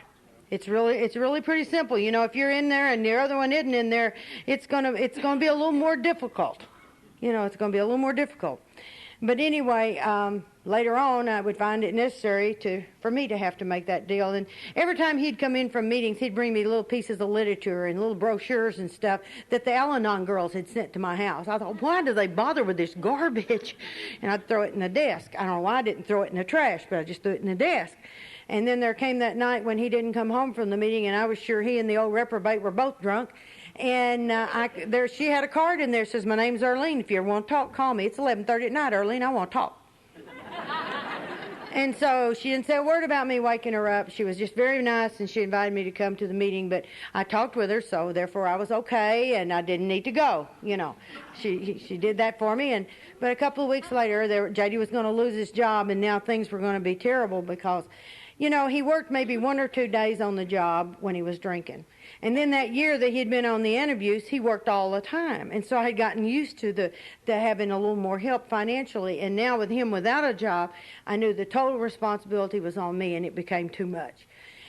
It's really pretty simple. If you're in there and the other one isn't in there, it's gonna be a little more difficult. It's gonna be a little more difficult. But anyway, later on, I would find it necessary for me to have to make that deal. And every time he'd come in from meetings, he'd bring me little pieces of literature and little brochures and stuff that the Al-Anon girls had sent to my house. I thought, why do they bother with this garbage? And I'd throw it in the desk. I don't know why I didn't throw it in the trash, but I just threw it in the desk. And then there came that night when he didn't come home from the meeting, and I was sure he and the old reprobate were both drunk. And she had a card in there that says, my name's Earlene. If you ever want to talk, call me. It's 11:30 at night, Earlene. I want to talk. And so she didn't say a word about me waking her up. She was just very nice, and she invited me to come to the meeting. But I talked with her, so therefore I was okay, and I didn't need to go. She did that for me. But a couple of weeks later, J.D. was going to lose his job, and now things were going to be terrible because he worked maybe 1 or 2 days on the job when he was drinking. And then that year that he'd been on the abuse, he worked all the time. And so I had gotten used to having a little more help financially. And now with him without a job, I knew the total responsibility was on me, and it became too much.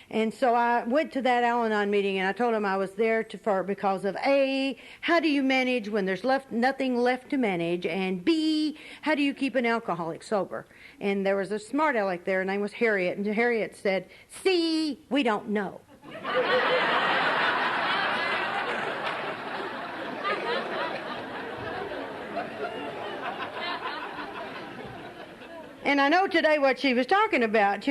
And so I went to that Al-Anon meeting, and I told him I was there because of A, how do you manage when there's nothing left to manage, and B, how do you keep an alcoholic sober? And there was a smart aleck there, her name was Harriet, and Harriet said, C, we don't know. And I know today what she was talking about,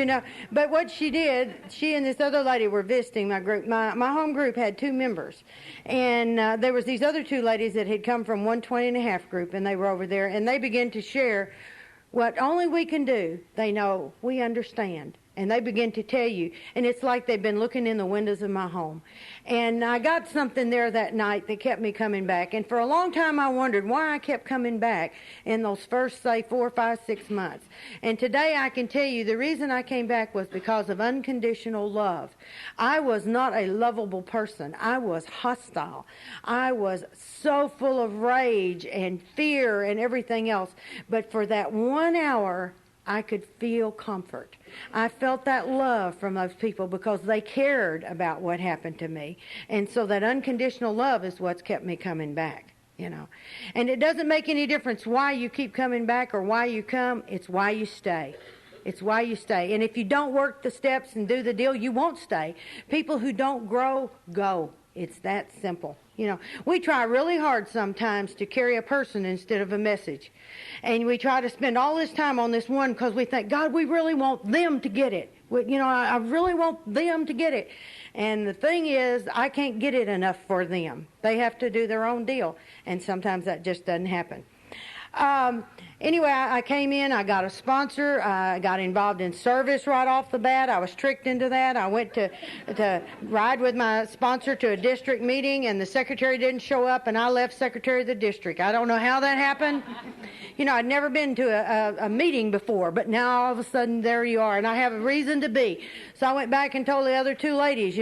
But what she did, she and this other lady were visiting my group. My home group had 2 members. And there was these other 2 ladies that had come from 120 and a half group, and they were over there. And they began to share what only we can do. They know we understand. And they begin to tell you. And it's like they've been looking in the windows of my home. And I got something there that night that kept me coming back. And for a long time I wondered why I kept coming back in those first, say, 4, 5, 6 months. And today I can tell you the reason I came back was because of unconditional love. I was not a lovable person. I was hostile. I was so full of rage and fear and everything else. But for that 1 hour, I could feel comfort. I felt that love from those people because they cared about what happened to me. And so that unconditional love is what's kept me coming back, And it doesn't make any difference why you keep coming back or why you come. It's why you stay. It's why you stay. And if you don't work the steps and do the deal, you won't stay. People who don't grow, go. It's that simple. We try really hard sometimes to carry a person instead of a message. And we try to spend all this time on this one because we think, God, we really want them to get it. I really want them to get it. And the thing is, I can't get it enough for them. They have to do their own deal. And sometimes that just doesn't happen. Anyway, I came in, I got a sponsor, I got involved in service right off the bat. I was tricked into that. I went to ride with my sponsor to a district meeting, and the secretary didn't show up, and I left secretary of the district. I don't know how that happened. I'd never been to a meeting before, but now all of a sudden there you are, and I have a reason to be. So I went back and told the other 2 ladies,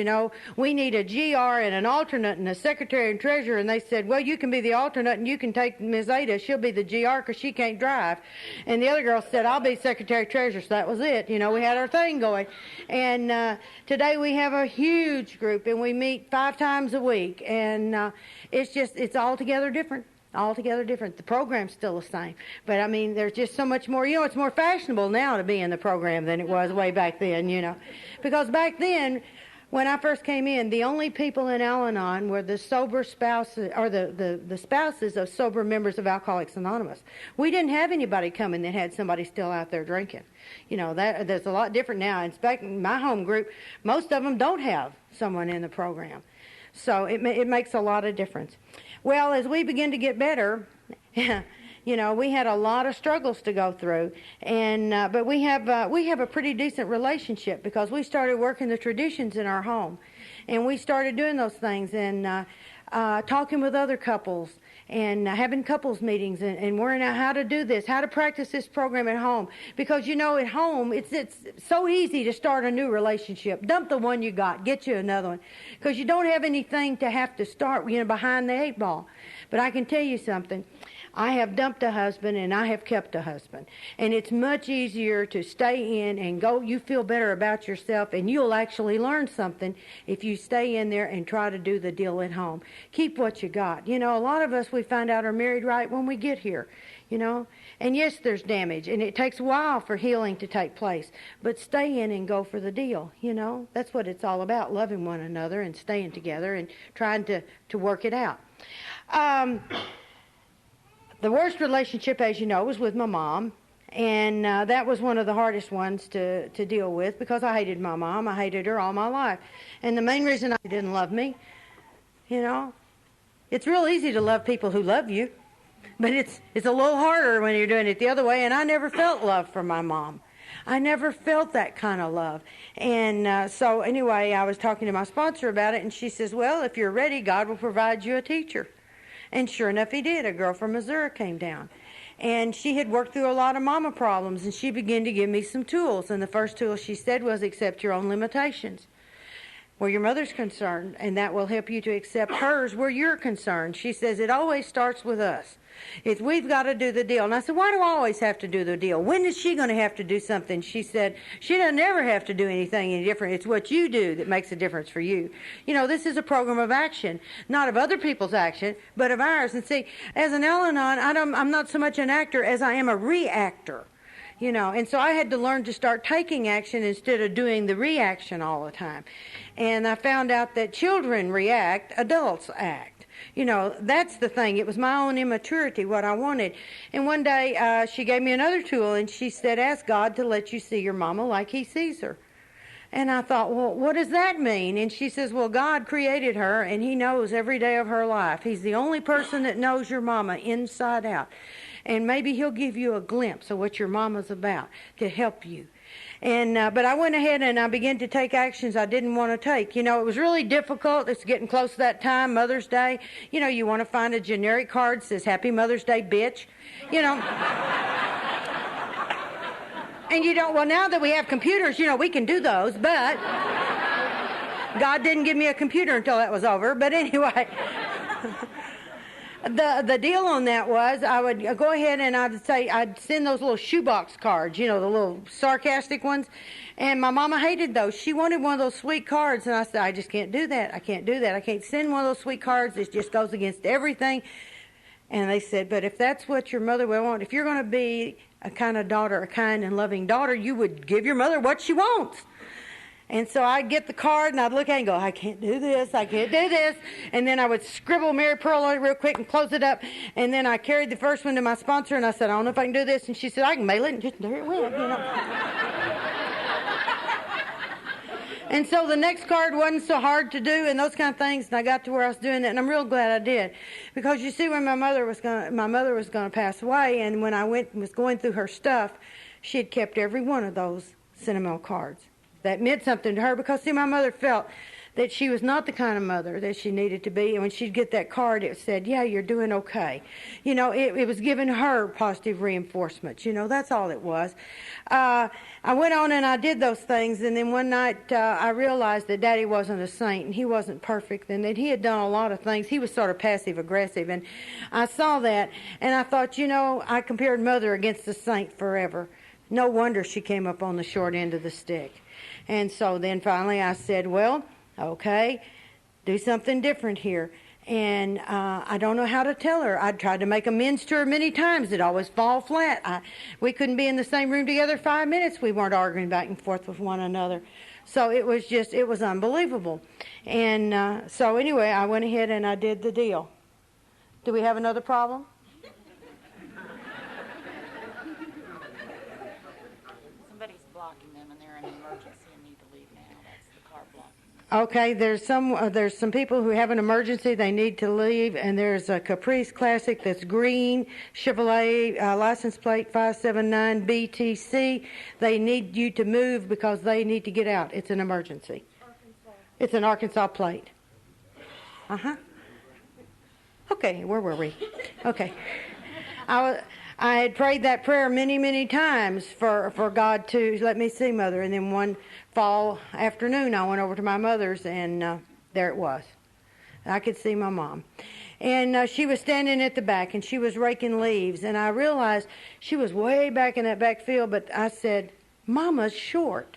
we need a GR and an alternate and a secretary and treasurer, and they said, well, you can be the alternate and you can take Ms. Ada. She'll be the GR because she can't drive. drive. And the other girl said, I'll be secretary treasurer. So that was it. You know, we had our thing going. And today we have a huge group, and we meet 5 times a week. And it's altogether different. Altogether different. The program's still the same. But, I mean, there's just so much more. You know, it's more fashionable now to be in the program than it was way back then, you know. Because back then, when I first came in, the only people in Al-Anon were the sober spouses, or the spouses of sober members of Alcoholics Anonymous. We didn't have anybody coming that had somebody still out there drinking. You know, there's a lot different now. In fact, in my home group, most of them don't have someone in the program. So it makes a lot of difference. Well, as we begin to get better, you know, we had a lot of struggles to go through, and but we have a pretty decent relationship because we started working the traditions in our home, and we started doing those things and talking with other couples and having couples meetings and worrying out how to do this, how to practice this program at home. Because, you know, at home, it's so easy to start a new relationship. Dump the one you got, get you another one. Because you don't have anything to have to start, you know, behind the 8 ball. But I can tell you something. I have dumped a husband and I have kept a husband. And it's much easier to stay in and go. You feel better about yourself, and you'll actually learn something if you stay in there and try to do the deal at home. Keep what you got. You know, a lot of us, we find out are married right when we get here, you know. And yes, there's damage, and it takes a while for healing to take place. But stay in and go for the deal, you know. That's what it's all about, loving one another and staying together and trying to work it out. The worst relationship, as you know, was with my mom, and that was one of the hardest ones to deal with because I hated my mom. I hated her all my life. And the main reason I didn't love me, you know, it's real easy to love people who love you, but it's a little harder when you're doing it the other way, and I never felt love from my mom. I never felt that kind of love. And so anyway, I was talking to my sponsor about it, and she says, well, if you're ready, God will provide you a teacher. And sure enough, he did. A girl from Missouri came down. And she had worked through a lot of mama problems, and she began to give me some tools. And the first tool she said was accept your own limitations where your mother's concerned, and that will help you to accept hers where you're concerned. She says it always starts with us. It's we've got to do the deal. And I said, why do I always have to do the deal? When is she going to have to do something? She said, she doesn't ever have to do anything any different. It's what you do that makes a difference for you. You know, this is a program of action, not of other people's action, but of ours. And see, as an Al-Anon, I'm not so much an actor as I am a reactor. You know, and so I had to learn to start taking action instead of doing the reaction all the time. And I found out that children react, adults act. You know, that's the thing. It was my own immaturity, what I wanted. And one day she gave me another tool, and she said, ask God to let you see your mama like he sees her. And I thought, well, what does that mean? And she says, well, God created her, and he knows every day of her life. He's the only person that knows your mama inside out. And maybe he'll give you a glimpse of what your mama's about to help you. And but I went ahead and I began to take actions I didn't want to take. You know, it was really difficult. It's getting close to that time, Mother's Day. You know, you want to find a generic card that says, Happy Mother's Day, bitch. You know. And you don't, well, now that we have computers, you know, we can do those, but God didn't give me a computer until that was over. But anyway, the deal on that was I would go ahead and I'd send those little shoebox cards, you know, the little sarcastic ones. And my mama hated those. She wanted one of those sweet cards. And I said, I just can't do that. I can't do that. I can't send one of those sweet cards. It just goes against everything. And they said, but if that's what your mother will want, if you're going to be a kind of daughter, a kind and loving daughter, you would give your mother what she wants. And so I'd get the card and I'd look at it and go, I can't do this, I can't do this. And then I would scribble Mary Pearl on it real quick and close it up. And then I carried the first one to my sponsor and I said, I don't know if I can do this. And she said, I can mail it. And just there it went, you know. And so the next card wasn't so hard to do and those kind of things. And I got to where I was doing that, and I'm real glad I did, because you see, when my mother was going to pass away, and when I was going through her stuff, she had kept every one of those sentimental cards. That meant something to her, because see, my mother felt that she was not the kind of mother that she needed to be. And when she'd get that card, it said, yeah, you're doing okay. You know, it was giving her positive reinforcement. You know, that's all it was. I went on and I did those things, and then one night I realized that Daddy wasn't a saint, and he wasn't perfect, and that he had done a lot of things. He was sort of passive-aggressive, and I saw that, and I thought, you know, I compared Mother against the saint forever. No wonder she came up on the short end of the stick. And so then finally I said, well, okay, do something different here. And I don't know how to tell her. I tried to make amends to her many times. It always fall flat. We couldn't be in the same room together 5 minutes. We weren't arguing back and forth with one another. So it was unbelievable. And so anyway, I went ahead and I did the deal. Do we have another problem? Somebody's blocking them and they're in an emergency and need to leave now. That's the car blocking. Okay, there's some people who have an emergency. They need to leave, and there's a Caprice Classic that's green, Chevrolet license plate 579 BTC. They need you to move because they need to get out. It's an emergency. Arkansas. It's an Arkansas plate. Okay, where were we? Okay. I had prayed that prayer many, many times for God to let me see Mother. And then one fall afternoon, I went over to my mother's, and there it was. I could see my mom. And she was standing at the back, and she was raking leaves. And I realized she was way back in that back field, but I said, Mama's short.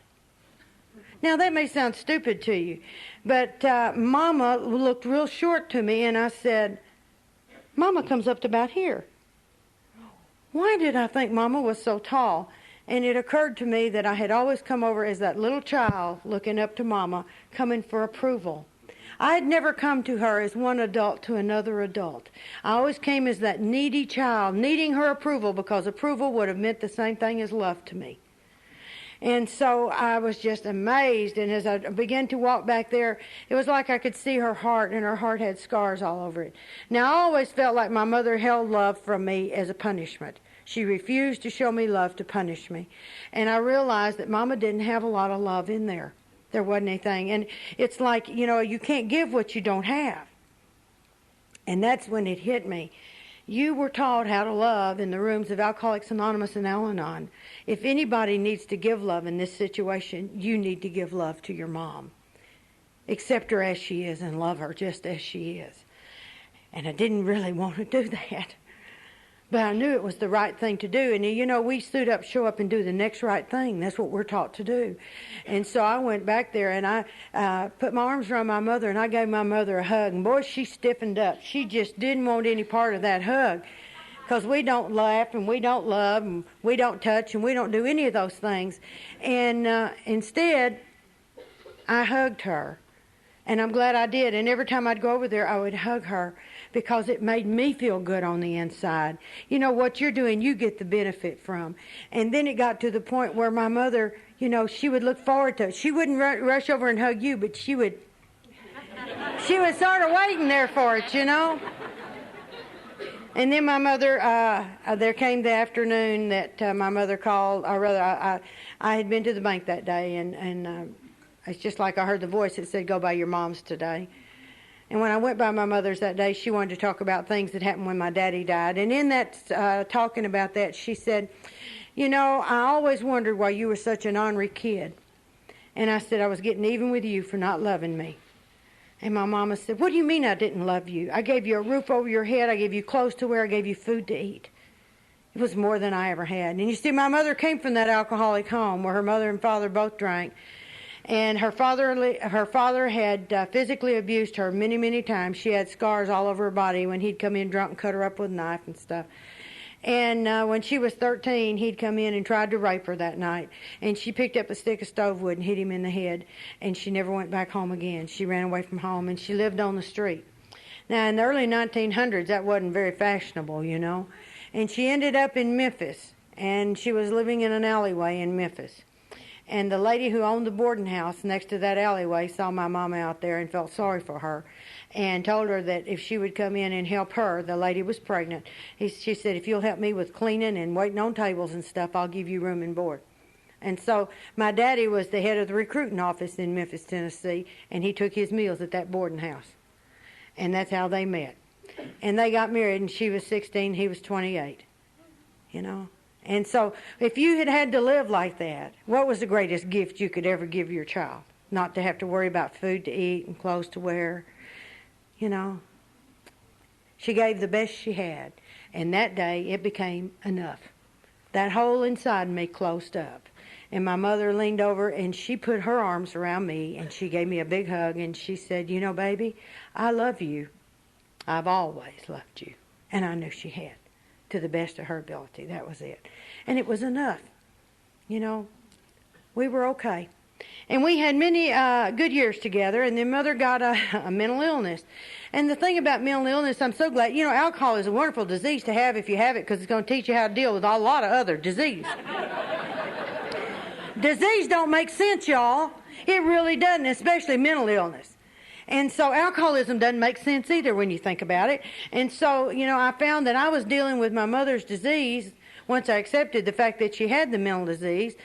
Now, that may sound stupid to you, but Mama looked real short to me, and I said, Mama comes up to about here. Why did I think Mama was so tall? And it occurred to me that I had always come over as that little child looking up to Mama, coming for approval. I had never come to her as one adult to another adult. I always came as that needy child, needing her approval, because approval would have meant the same thing as love to me. And so I was just amazed, and as I began to walk back there, it was like I could see her heart, and her heart had scars all over it. Now, I always felt like my mother held love from me as a punishment. She refused to show me love to punish me. And I realized that Mama didn't have a lot of love in there. There wasn't anything. And it's like, you know, you can't give what you don't have. And that's when it hit me. You were taught how to love in the rooms of Alcoholics Anonymous and Al-Anon. If anybody needs to give love in this situation, you need to give love to your mom. Accept her as she is and love her just as she is. And I didn't really want to do that. But I knew it was the right thing to do. And, you know, we stood up, show up, and do the next right thing. That's what we're taught to do. And so I went back there, and I put my arms around my mother, and I gave my mother a hug. And, boy, she stiffened up. She just didn't want any part of that hug, because we don't laugh, and we don't love, and we don't touch, and we don't do any of those things. And instead, I hugged her. And I'm glad I did. And every time I'd go over there, I would hug her, because it made me feel good on the inside. You know, what you're doing, you get the benefit from. And then it got to the point where my mother, you know, she would look forward to it. She wouldn't rush over and hug you, but she was sort of waiting there for it, you know. And then my mother, there came the afternoon that my mother called, or rather, I had been to the bank that day, and it's just like I heard the voice that said, go by your mom's today. And when I went by my mother's that day, she wanted to talk about things that happened when my daddy died. And in that, talking about that, she said, you know, I always wondered why you were such an ornery kid. And I said, I was getting even with you for not loving me. And my mama said, what do you mean I didn't love you? I gave you a roof over your head. I gave you clothes to wear. I gave you food to eat. It was more than I ever had. And you see, my mother came from that alcoholic home where her mother and father both drank. And her father had physically abused her many, many times. She had scars all over her body when he'd come in drunk and cut her up with a knife and stuff. And when she was 13, he'd come in and tried to rape her that night. And she picked up a stick of stove wood and hit him in the head. And she never went back home again. She ran away from home, and she lived on the street. Now, in the early 1900s, that wasn't very fashionable, you know. And she ended up in Memphis, and she was living in an alleyway in Memphis. And the lady who owned the boarding house next to that alleyway saw my mama out there and felt sorry for her, and told her that if she would come in and help her, the lady was pregnant. She said, if you'll help me with cleaning and waiting on tables and stuff, I'll give you room and board. And so my daddy was the head of the recruiting office in Memphis, Tennessee, and he took his meals at that boarding house. And that's how they met. And they got married, and she was 16, he was 28, you know. And so if you had had to live like that, what was the greatest gift you could ever give your child? Not to have to worry about food to eat and clothes to wear, you know. She gave the best she had, and that day it became enough. That hole inside me closed up. And my mother leaned over and she put her arms around me and she gave me a big hug and she said, you know, baby, I love you. I've always loved you. And I knew she had, to the best of her ability. That was it. And it was enough. You know, we were okay. And we had many good years together, and then Mother got a mental illness. And the thing about mental illness, I'm so glad, you know, alcohol is a wonderful disease to have if you have it, because it's going to teach you how to deal with a lot of other disease. Disease don't make sense, y'all. It really doesn't, especially mental illness. And so alcoholism doesn't make sense either when you think about it. And so, you know, I found that I was dealing with my mother's disease once I accepted the fact that she had the mental disease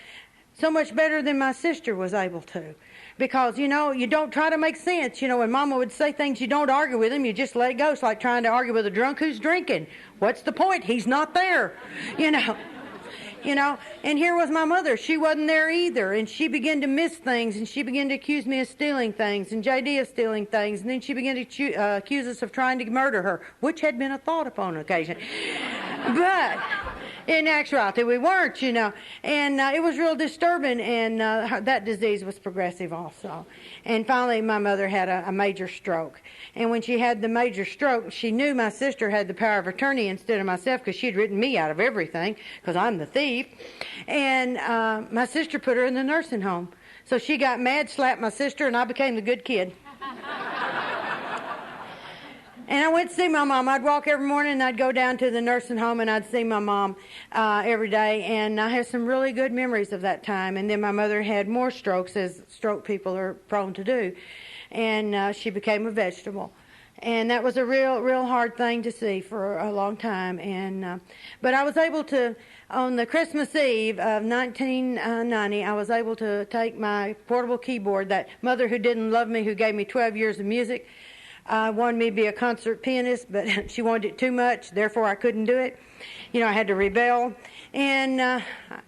so much better than my sister was able to. Because, you know, you don't try to make sense. You know, when Mama would say things, you don't argue with him. You just let it go. It's like trying to argue with a drunk who's drinking. What's the point? He's not there. You know. You know, and here was my mother. She wasn't there either, and she began to miss things, and she began to accuse me of stealing things, and J.D. of stealing things, and then she began to accuse us of trying to murder her, which had been a thought upon occasion. But in actuality, we weren't, you know, and it was real disturbing, and that disease was progressive also. And finally, my mother had a major stroke, and when she had the major stroke, she knew my sister had the power of attorney instead of myself, because she'd written me out of everything, because I'm the thief. And my sister put her in the nursing home. So she got mad, slapped my sister, and I became the good kid. And I went to see my mom. I'd walk every morning, and I'd go down to the nursing home, and I'd see my mom every day. And I have some really good memories of that time. And then my mother had more strokes, as stroke people are prone to do. And she became a vegetable. And that was a real hard thing to see for a long time. And but I was able to, on the Christmas Eve of 1990, I was able to take my portable keyboard, that mother who didn't love me, who gave me 12 years of music, wanted me to be a concert pianist, but she wanted it too much, therefore I couldn't do it. You know, I had to rebel. And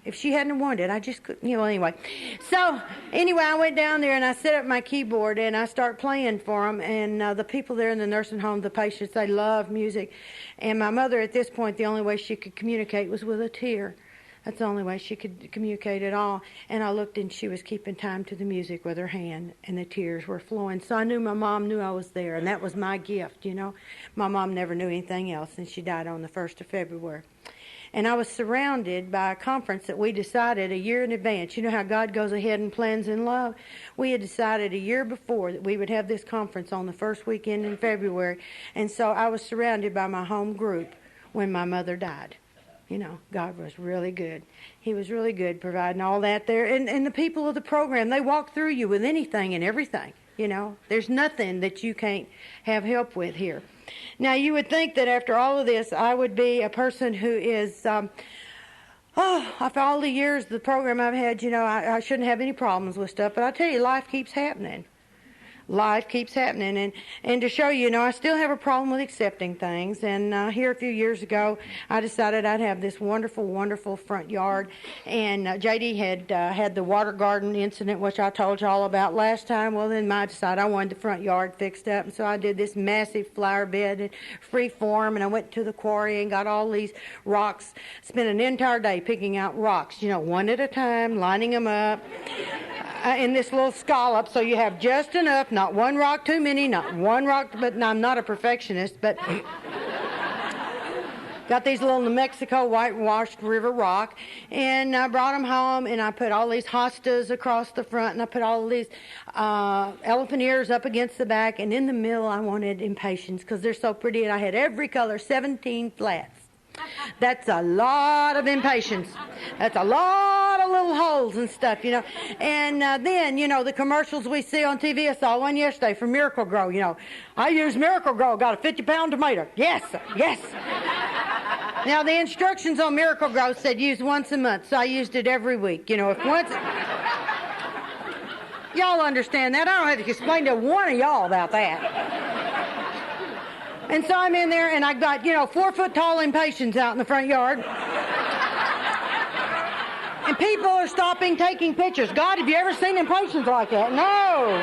if she hadn't wanted it, I just couldn't, you know, anyway. So, anyway, I went down there and I set up my keyboard and I started playing for them. And the people there in the nursing home, the patients, they love music. And my mother, at this point, the only way she could communicate was with a tear. That's the only way she could communicate at all. And I looked, and she was keeping time to the music with her hand, and the tears were flowing. So I knew my mom knew I was there, and that was my gift, you know. My mom never knew anything else, and she died on the 1st of February. And I was surrounded by a conference that we decided a year in advance. You know how God goes ahead and plans in love? We had decided a year before that we would have this conference on the first weekend in February. And so I was surrounded by my home group when my mother died. You know, God was really good. He was really good providing all that there. And the people of the program, they walk through you with anything and everything. You know, there's nothing that you can't have help with here. Now, you would think that after all of this, I would be a person who is, after all the years the program I've had, you know, I shouldn't have any problems with stuff. But I tell you, life keeps happening. Life keeps happening. And to show you, I still have a problem with accepting things. And here a few years ago, I decided I'd have this wonderful, wonderful front yard. And J.D. had the water garden incident, which I told you all about last time. Well, then I decided I wanted the front yard fixed up. And so I did this massive flower bed and free form. And I went to the quarry and got all these rocks. Spent an entire day picking out rocks, one at a time, lining them up. In this little scallop, so you have just enough, not one rock too many, not one rock, but I'm not a perfectionist, but got these little New Mexico whitewashed river rock, and I brought them home, and I put all these hostas across the front, and I put all of these elephant ears up against the back, and in the middle I wanted impatiens, because they're so pretty, and I had every color, 17 flats. That's a lot of impatience. That's a lot of little holes and stuff, And then, the commercials we see on TV, I saw one yesterday for Miracle Grow, I use Miracle Grow, got a 50-pound tomato. Yes, yes. Now, the instructions on Miracle Grow said use once a month, so I used it every week. If once... Y'all understand that. I don't have to explain to one of y'all about that. And so I'm in there, and I got, 4-foot-tall impatiens out in the front yard. And people are stopping, taking pictures. God, have you ever seen impatiens like that? No.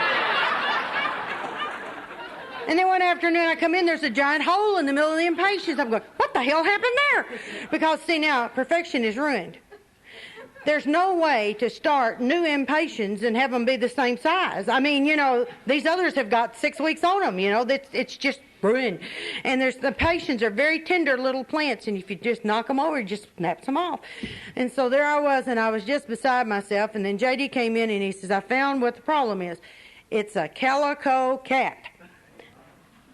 And then one afternoon I come in, there's a giant hole in the middle of the impatiens. I'm going, what the hell happened there? Because, see, now, perfection is ruined. There's no way to start new impatiens and have them be the same size. I mean, these others have got 6 weeks on them, it's just ruined. And the patiens are very tender little plants, and if you just knock them over, it just snaps them off. And so there I was, and I was just beside myself, and then J.D. came in, and he says, I found what the problem is. It's a calico cat.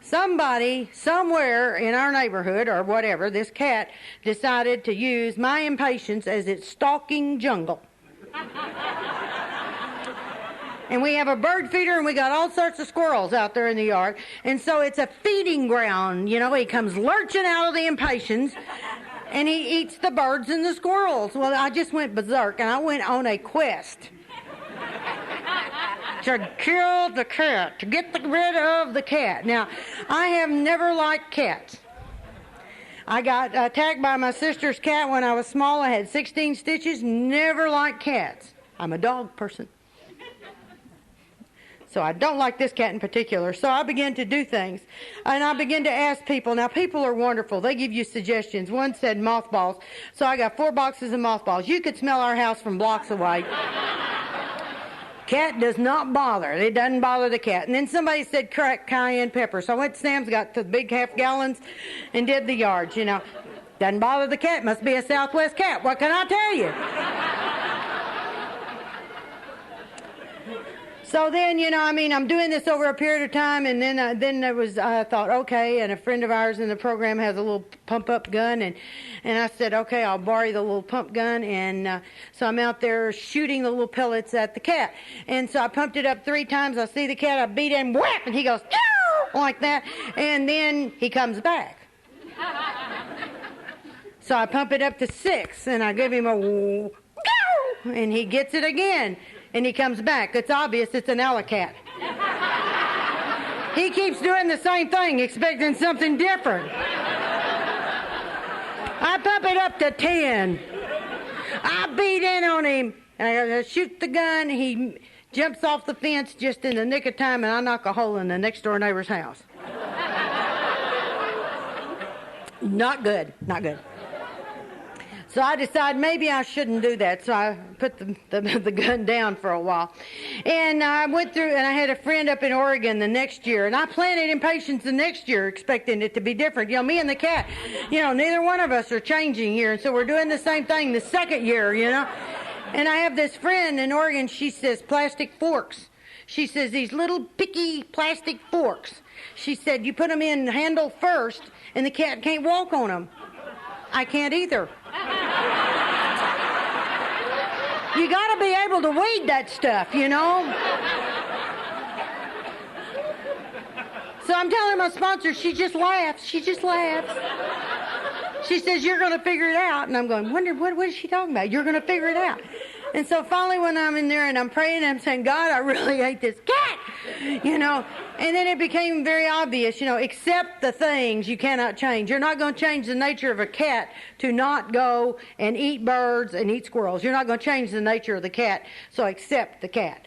Somebody, somewhere in our neighborhood or whatever, this cat decided to use my impatiens as its stalking jungle. And we have a bird feeder, and we got all sorts of squirrels out there in the yard. And so it's a feeding ground. He comes lurching out of the impatiens, and he eats the birds and the squirrels. Well, I just went berserk, and I went on a quest to kill the cat, to get rid of the cat. Now, I have never liked cats. I got attacked by my sister's cat when I was small. I had 16 stitches. Never liked cats. I'm a dog person. So I don't like this cat in particular. So I began to do things. And I began to ask people. Now, people are wonderful. They give you suggestions. One said mothballs. So I got 4 boxes of mothballs. You could smell our house from blocks away. Cat does not bother. It doesn't bother the cat. And then somebody said cracked cayenne pepper. So I went to Sam's, got the big half gallons, and did the yards, Doesn't bother the cat. Must be a Southwest cat. What can I tell you? So then, I'm doing this over a period of time, and then there was, I thought, okay, and a friend of ours in the program has a little pump-up gun, and I said, okay, I'll borrow the little pump gun, and so I'm out there shooting the little pellets at the cat. And so I pumped it up 3 times. I see the cat, I beat him, whap, and he goes, Ew! Like that, and then he comes back. So I pump it up to 6, and I give him a Ew! And he gets it again. And he comes back. It's obvious it's an alley cat. He keeps doing the same thing, expecting something different. I pump it up to 10. I beat in on him. And I shoot the gun. He jumps off the fence just in the nick of time, and I knock a hole in the next door neighbor's house. Not good. Not good. So I decided maybe I shouldn't do that. So I put the gun down for a while. And I went through, and I had a friend up in Oregon the next year. And I planted impatiens the next year, expecting it to be different. Me and the cat, neither one of us are changing here. And so we're doing the same thing the second year, And I have this friend in Oregon, she says plastic forks. She says these little picky plastic forks. She said you put them in handle first, and the cat can't walk on them. I can't either. You got to be able to weed that stuff, So I'm telling my sponsor, she just laughs. She just laughs. She says, you're going to figure it out. And I'm going, wonder, what is she talking about? You're going to figure it out. And so finally when I'm in there and I'm praying, I'm saying, God, I really hate this cat, And then it became very obvious, accept the things you cannot change. You're not going to change the nature of a cat to not go and eat birds and eat squirrels. You're not going to change the nature of the cat, so accept the cat.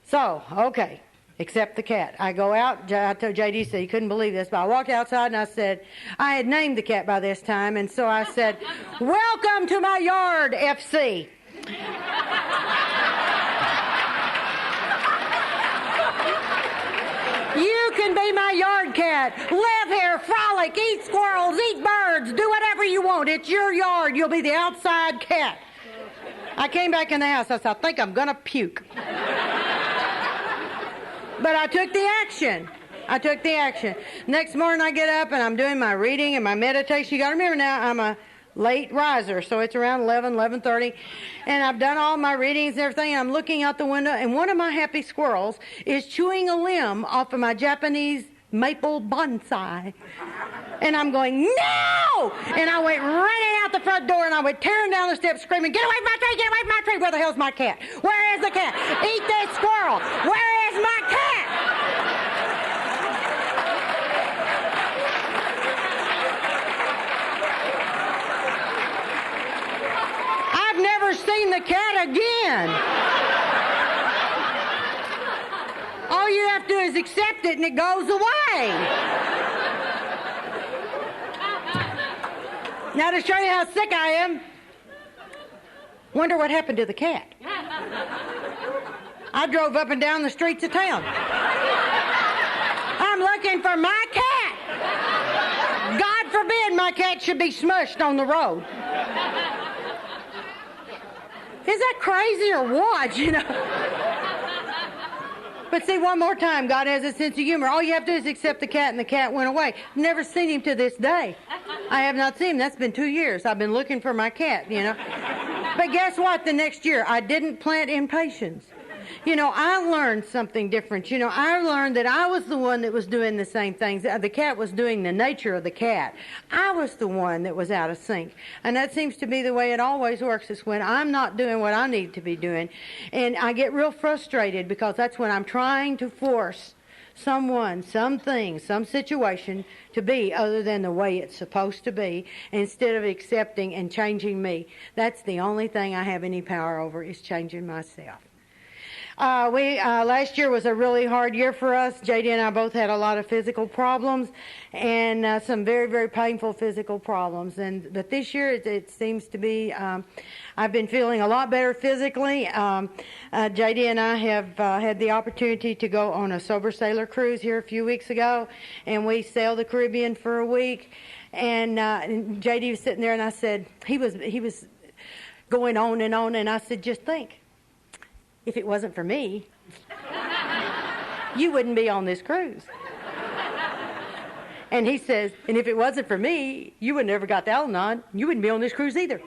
So, okay, accept the cat. I go out, I told J.D. said he couldn't believe this, but I walked outside and I said, I had named the cat by this time, and so I said, welcome to my yard, FC. You can be my yard cat. Live here, frolic, eat squirrels, eat birds, do whatever you want. It's your yard. You'll be the outside cat. I came back in the house. I said, I think I'm going to puke. But I took the action. Next morning I get up and I'm doing my reading and my meditation. You got to remember now, I'm a late riser, so it's around 11:30, and I've done all my readings and everything, and I'm looking out the window, and one of my happy squirrels is chewing a limb off of my Japanese maple bonsai. And I'm going, no! And I went running out the front door, and I went tearing down the steps screaming, get away from my tree, get away from my tree. Where the hell's my cat? Where is the cat? Eat that squirrel. Where is my cat? I've never seen the cat again. All you have to do is accept it, and it goes away. Now, to show you how sick I am, wonder what happened to the cat. I drove up and down the streets of town. I'm looking for my cat. God forbid my cat should be smushed on the road. Is that crazy or what, you know? But see, one more time, God has a sense of humor. All you have to do is accept the cat, and the cat went away. Never seen him to this day. I have not seen him. That's been 2 years. I've been looking for my cat, you know. But guess what? The next year, I didn't plant impatience. You know, I learned something different. You know, I learned that I was the one that was doing the same things. The cat was doing the nature of the cat. I was the one that was out of sync. And that seems to be the way it always works, is when I'm not doing what I need to be doing. And I get real frustrated because that's when I'm trying to force someone, something, some situation to be other than the way it's supposed to be, instead of accepting and changing me. That's the only thing I have any power over, is changing myself. Last year was a really hard year for us. JD and I both had a lot of physical problems, and some very, very painful physical problems. But this year it seems to be, I've been feeling a lot better physically. JD and I have had the opportunity to go on a sober sailor cruise here a few weeks ago, and we sailed the Caribbean for a week. And JD was sitting there, and I said, he was going on, and I said, just think. If it wasn't for me, you wouldn't be on this cruise. And he says, and if it wasn't for me, you would never got the Al-Anon. You wouldn't be on this cruise either.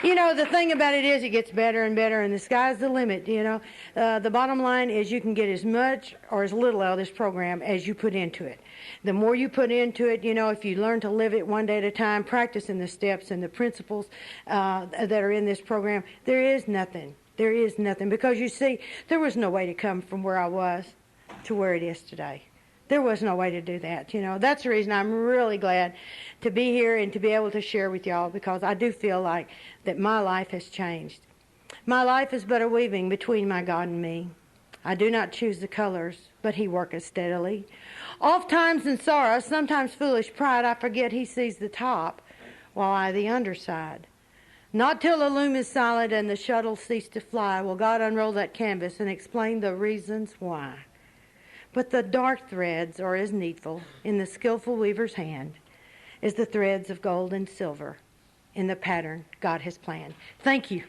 You know, the thing about it is it gets better and better, and the sky's the limit, you know. The bottom line is you can get as much or as little out of this program as you put into it. The more you put into it, you know, if you learn to live it one day at a time, practicing the steps and the principles that are in this program, there is nothing. There is nothing. Because, you see, there was no way to come from where I was to where it is today. There was no way to do that, you know. That's the reason I'm really glad to be here and to be able to share with y'all, because I do feel like that my life has changed. My life is but a weaving between my God and me. I do not choose the colors, but he worketh steadily. Oft times in sorrow, sometimes foolish pride, I forget he sees the top, while I the underside. Not till the loom is silent and the shuttle cease to fly will God unroll that canvas and explain the reasons why. But the dark threads are as needful in the skillful weaver's hand as the threads of gold and silver in the pattern God has planned. Thank you.